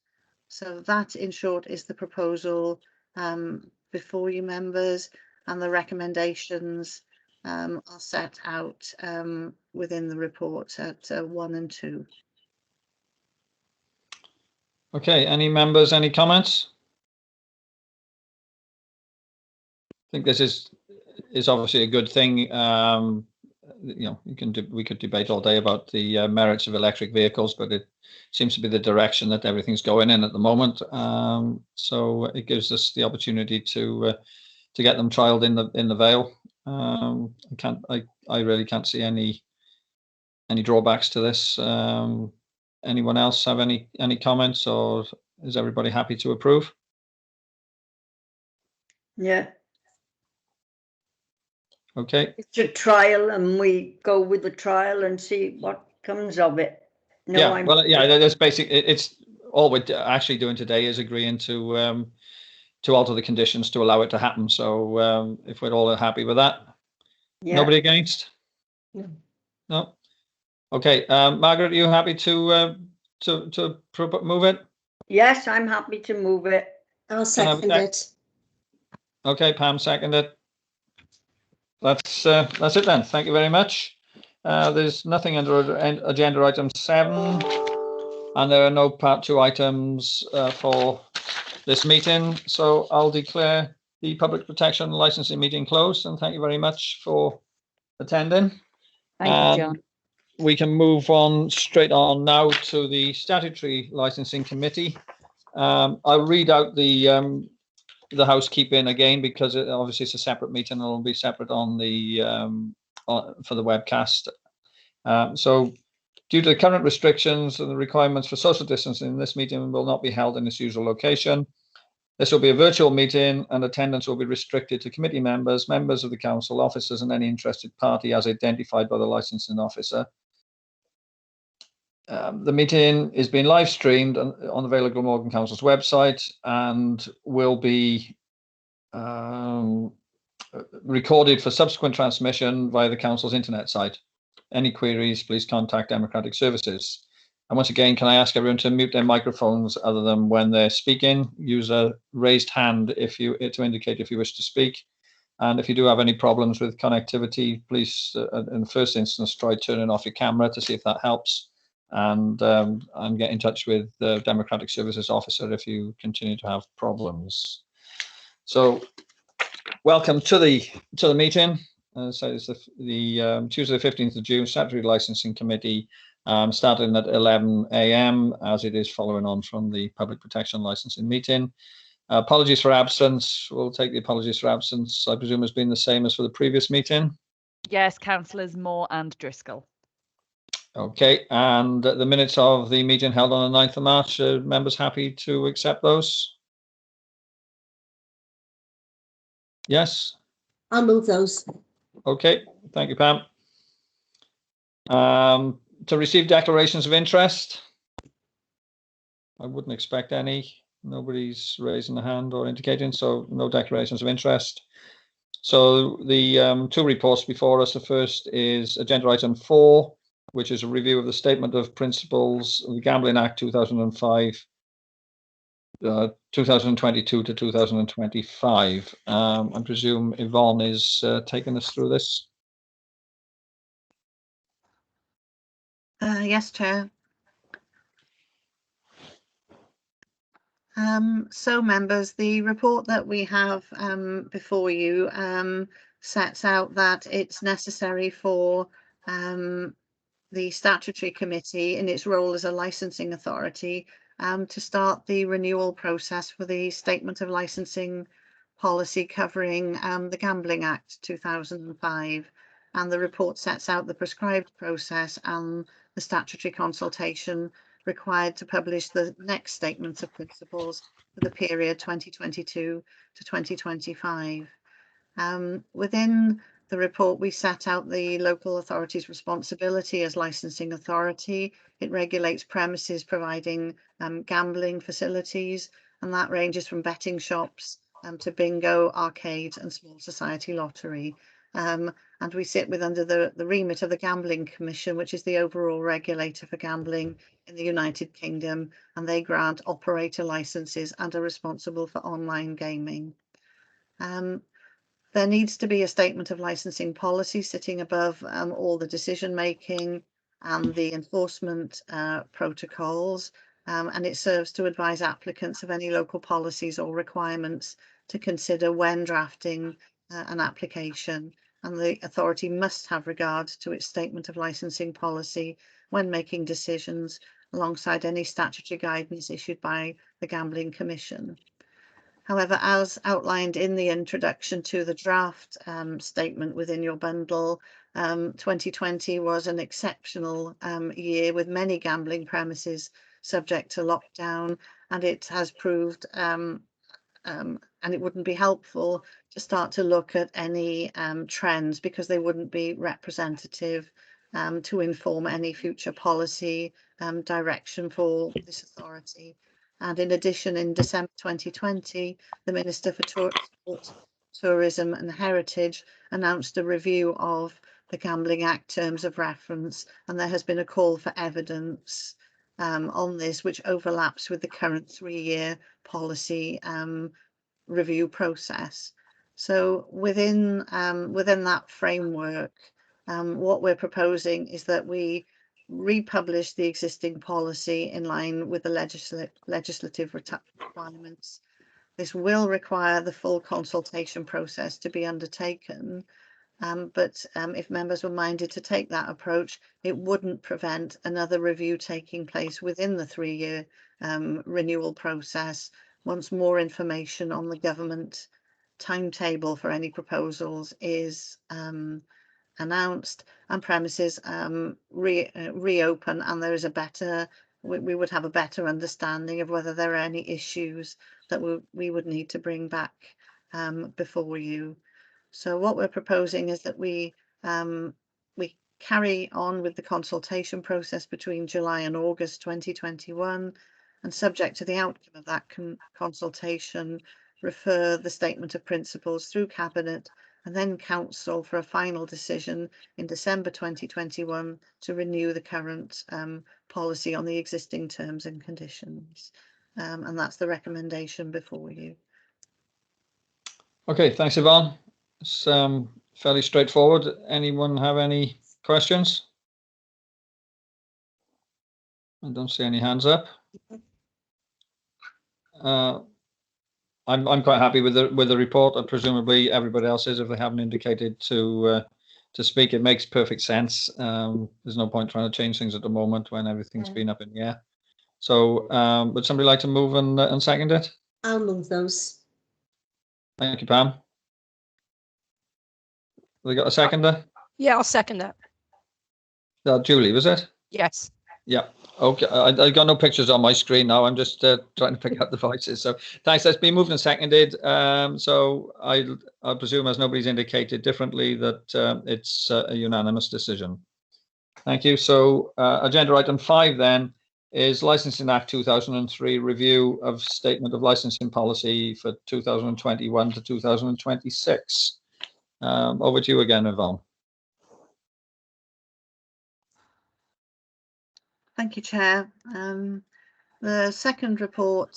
So that, in short, is the proposal before you, members, and the recommendations are set out within the report at 1 and 2. Okay, any members, any comments? I think this is obviously a good thing. You know, we could debate all day about the merits of electric vehicles, but it seems to be the direction that everything's going in at the moment. So it gives us the opportunity to get them trialed in the Vale. I really can't see any drawbacks to this. Anyone else have any comments, or is everybody happy to approve? Yeah. Okay. It's a trial, and we go with the trial and see what comes of it. No, yeah. Well, yeah. That's basic. It's all we're actually doing today is agreeing to alter the conditions to allow it to happen. So if we're all happy with that, yeah. Nobody against? No. No. Okay, Margaret, are you happy to move it? Yes, I'm happy to move it. I'll second it. Okay, Pam seconded. That's it then. Thank you very much. There's nothing under agenda item 7, and there are no part 2 items for this meeting. So I'll declare the Public Protection Licensing meeting closed, and thank you very much for attending. Thank you, John. We can move on straight on now to the Statutory Licensing Committee. I'll read out the housekeeping again, because obviously it's a separate meeting and it'll be separate on the for the webcast. So due to the current restrictions and the requirements for social distancing, this meeting will not be held in its usual location. This will be a virtual meeting, and attendance will be restricted to committee members, members of the council, officers, and any interested party as identified by the licensing officer. The meeting is being live streamed on the Vale of Glamorgan Council's website, and will be recorded for subsequent transmission via the council's internet site. Any queries, please contact Democratic Services. And once again, can I ask everyone to mute their microphones other than when they're speaking? Use a raised hand to indicate if you wish to speak. And if you do have any problems with connectivity, please, in the first instance, try turning off your camera to see if that helps. And get in touch with the Democratic Services Officer if you continue to have problems. So, welcome to the meeting. So it's the Tuesday, the 15th of June, Statutory Licensing Committee, starting at 11 a.m. as it is following on from the Public Protection Licensing meeting. Apologies for absence. We'll take the apologies for absence. I presume has been the same as for the previous meeting. Yes, councillors Moore and Driscoll. Okay, and the minutes of the meeting held on the 9th of March, members happy to accept those? Yes? I'll move those. Okay, thank you, Pam. To receive declarations of interest? I wouldn't expect any. Nobody's raising a hand or indicating, so no declarations of interest. So the two reports before us, the first is agenda item 4, which is a review of the Statement of Principles of the Gambling Act 2005, 2022 to 2025. I presume Yvonne is taking us through this. Yes, Chair. So members, the report that we have before you sets out that it's necessary for the Statutory Committee in its role as a licensing authority to start the renewal process for the Statement of Licensing policy covering the Gambling Act 2005. And the report sets out the prescribed process and the statutory consultation required to publish the next statement of principles for the period 2022 to 2025. Within the report, we set out the local authority's responsibility as licensing authority. It regulates premises providing gambling facilities, and that ranges from betting shops to bingo, arcades and small society lottery. And we sit under the remit of the Gambling Commission, which is the overall regulator for gambling in the United Kingdom, and they grant operator licenses and are responsible for online gaming. There needs to be a statement of licensing policy sitting above all the decision making and the enforcement protocols, and it serves to advise applicants of any local policies or requirements to consider when drafting an application, and the authority must have regard to its statement of licensing policy when making decisions alongside any statutory guidance issued by the Gambling Commission. However, as outlined in the introduction to the draft statement within your bundle, 2020 was an exceptional year with many gambling premises subject to lockdown, and it has proved and it wouldn't be helpful to start to look at any trends because they wouldn't be representative to inform any future policy direction for this authority. And in addition, in December 2020, the Minister for Sport, Tourism and Heritage announced a review of the Gambling Act terms of reference, and there has been a call for evidence on this, which overlaps with the current 3-year policy review process. So within that framework, what we're proposing is that we republish the existing policy in line with the legislative requirements. This will require the full consultation process to be undertaken, but if members were minded to take that approach, it wouldn't prevent another review taking place within the 3-year renewal process once more information on the government timetable for any proposals is announced and premises reopen, and there is we would have a better understanding of whether there are any issues that we would need to bring back before you. So what we're proposing is that we carry on with the consultation process between July and August 2021, and subject to the outcome of that consultation, refer the statement of principles through Cabinet and then Council for a final decision in December 2021 to renew the current policy on the existing terms and conditions. And that's the recommendation before you. Okay, thanks, Yvonne. It's fairly straightforward. Anyone have any questions? I don't see any hands up. I'm quite happy with the report, and presumably everybody else is if they haven't indicated to speak. It makes perfect sense. There's no point trying to change things at the moment when everything's been up in the air. So would somebody like to move and second it? I'll move those. Thank you, Pam. We got a seconder? Yeah, I'll second that. Julie, was it? Yes. Yeah. Okay. I got no pictures on my screen now. I'm just trying to pick out the voices. So thanks. That's been moved and seconded. So I presume, as nobody's indicated differently, that it's a unanimous decision. Thank you. So agenda item 5 then is Licensing Act 2003 review of statement of licensing policy for 2021 to 2026. Over to you again, Yvonne. Thank you, Chair. The second report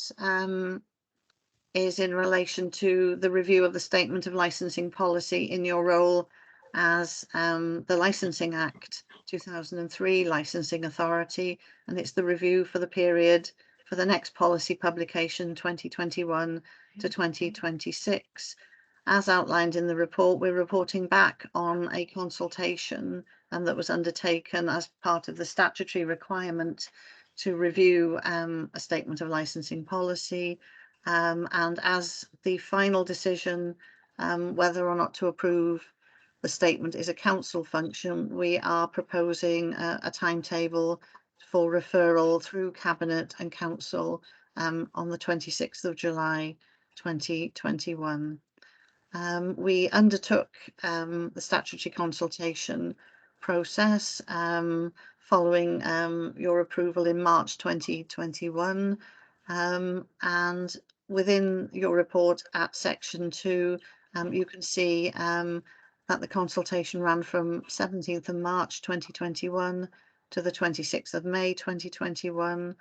is in relation to the review of the statement of licensing policy in your role as the Licensing Act 2003 Licensing Authority, and it's the review for the period for the next policy publication 2021 to 2026. As outlined in the report, we're reporting back on a consultation that was undertaken as part of the statutory requirement to review a statement of licensing policy. And as the final decision whether or not to approve the statement is a council function, we are proposing a timetable for referral through Cabinet and Council on the 26th of July 2021. We undertook the statutory consultation process following your approval in March 2021, and within your report at section 2 you can see that the consultation ran from 17th of March 2021 to the 26th of May 2021.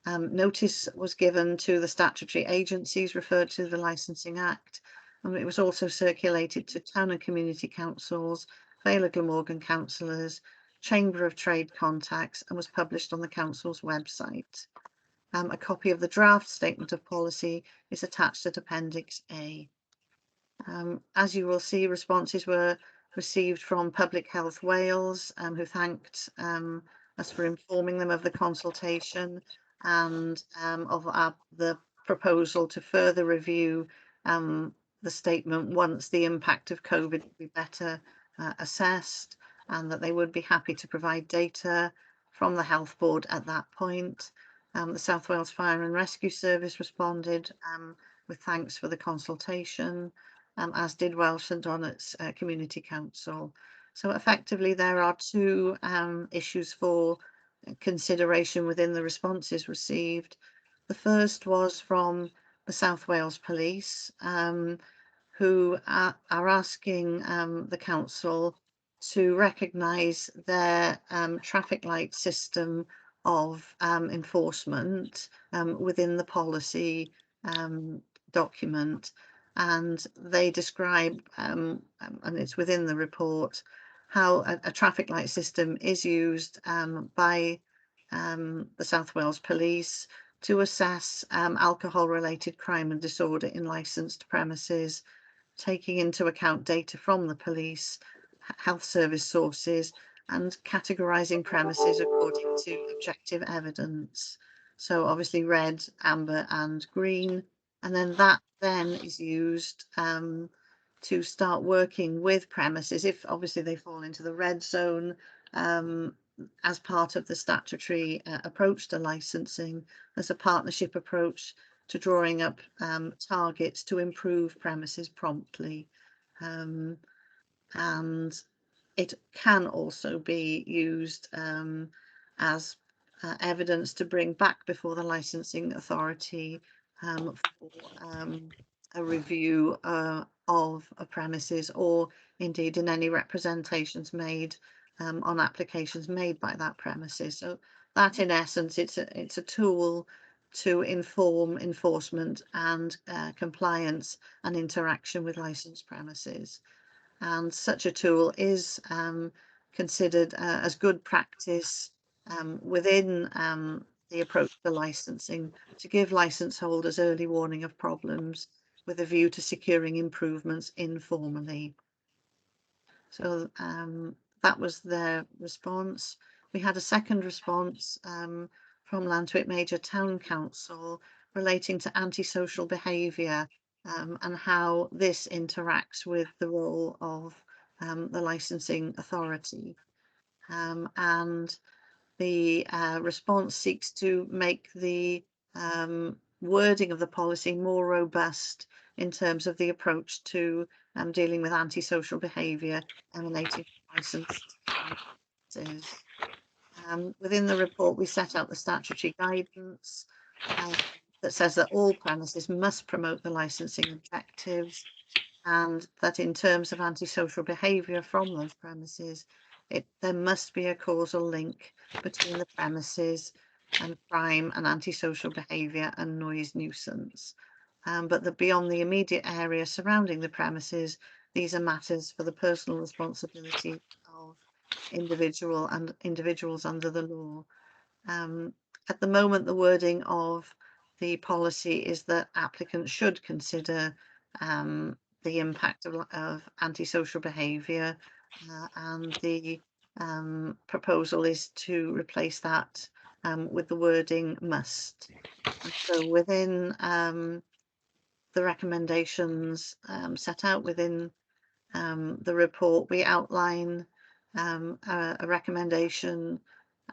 Notice was given to the statutory agencies referred to the Licensing Act, and it was also circulated to town and community councils, Vale of Glamorgan councillors, Chamber of Trade contacts, and was published on the council's website. A copy of the draft statement of policy is attached at Appendix A. As you will see, responses were received from Public Health Wales, who thanked us for informing them of the consultation and of the proposal to further review the statement once the impact of COVID would be better assessed, and that they would be happy to provide data from the Health Board at that point. The South Wales Fire and Rescue Service responded with thanks for the consultation, as did Welsh St Donat's Community Council. So effectively there are two issues for consideration within the responses received. The first was from the South Wales Police, who are asking the council to recognise their traffic light system of enforcement within the policy document, and they describe, and it's within the report, how a traffic light system is used by the South Wales Police to assess alcohol related crime and disorder in licensed premises, taking into account data from the police, health service sources, and categorising premises according to objective evidence. So obviously red, amber and green, and then that then is used to start working with premises if obviously they fall into the red zone, as part of the statutory approach to licensing. There's a partnership approach to drawing up targets to improve premises promptly, and it can also be used as evidence to bring back before the licensing authority for a review of a premises, or indeed in any representations made on applications made by that premises. So that in essence, it's a tool to inform enforcement and compliance and interaction with licensed premises. And such a tool is considered as good practice within the approach to licensing, to give licence holders early warning of problems with a view to securing improvements informally. So that was their response. We had a second response from Lantwick Major Town Council relating to antisocial behaviour and how this interacts with the role of the licensing authority. And the response seeks to make the wording of the policy more robust in terms of the approach to dealing with antisocial behaviour emanating from licensed premises. Within the report, we set out the statutory guidance that says that all premises must promote the licensing objectives, and that in terms of antisocial behaviour from those premises, there must be a causal link between the premises and crime and antisocial behaviour and noise nuisance. But beyond the immediate area surrounding the premises, these are matters for the personal responsibility of individuals under the law. At the moment, the wording of the policy is that applicants should consider the impact of antisocial behaviour, and the proposal is to replace that with the wording must. And so within the recommendations set out within the report, we outline a recommendation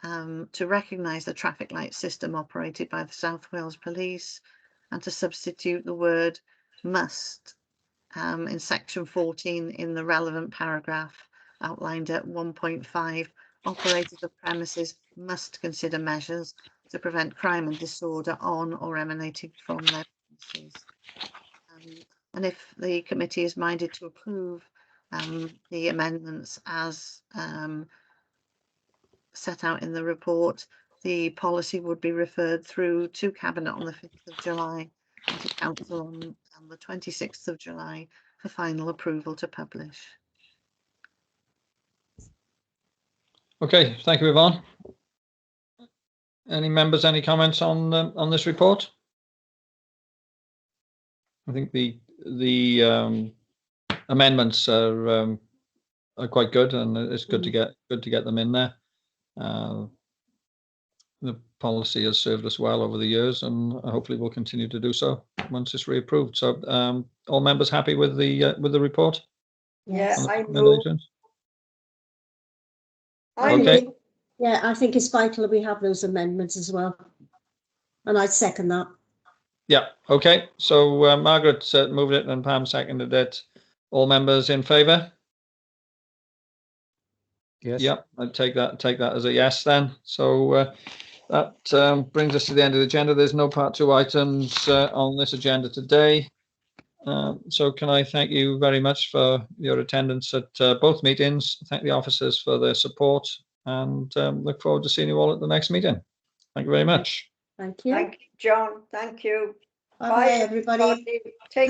to recognise the traffic light system operated by the South Wales Police, and to substitute the word must in section 14 in the relevant paragraph outlined at 1.5. Operators of premises must consider measures to prevent crime and disorder on or emanating from their premises. And if the committee is minded to approve the amendments as set out in the report, the policy would be referred through to Cabinet on the 5th of July and to Council on the 26th of July for final approval to publish. Okay, thank you, Yvonne. Any members, any comments on this report? I think the amendments are quite good, and it's good to get them in there. The policy has served us well over the years, and hopefully will continue to do so once it's reapproved. So, all members happy with the report? Yeah, Yes. I move. Okay. Yeah, I think it's vital we have those amendments as well. And I second that. Yeah, okay. So Margaret moved it and Pam seconded it. All members in favour? Yes. Yep, I'd take that as a yes then. So that brings us to the end of the agenda. There's no part 2 items on this agenda today. So can I thank you very much for your attendance at both meetings. Thank the officers for their support, and look forward to seeing you all at the next meeting. Thank you very much. Thank you. Thank you, John. Thank you. Bye, everybody. Take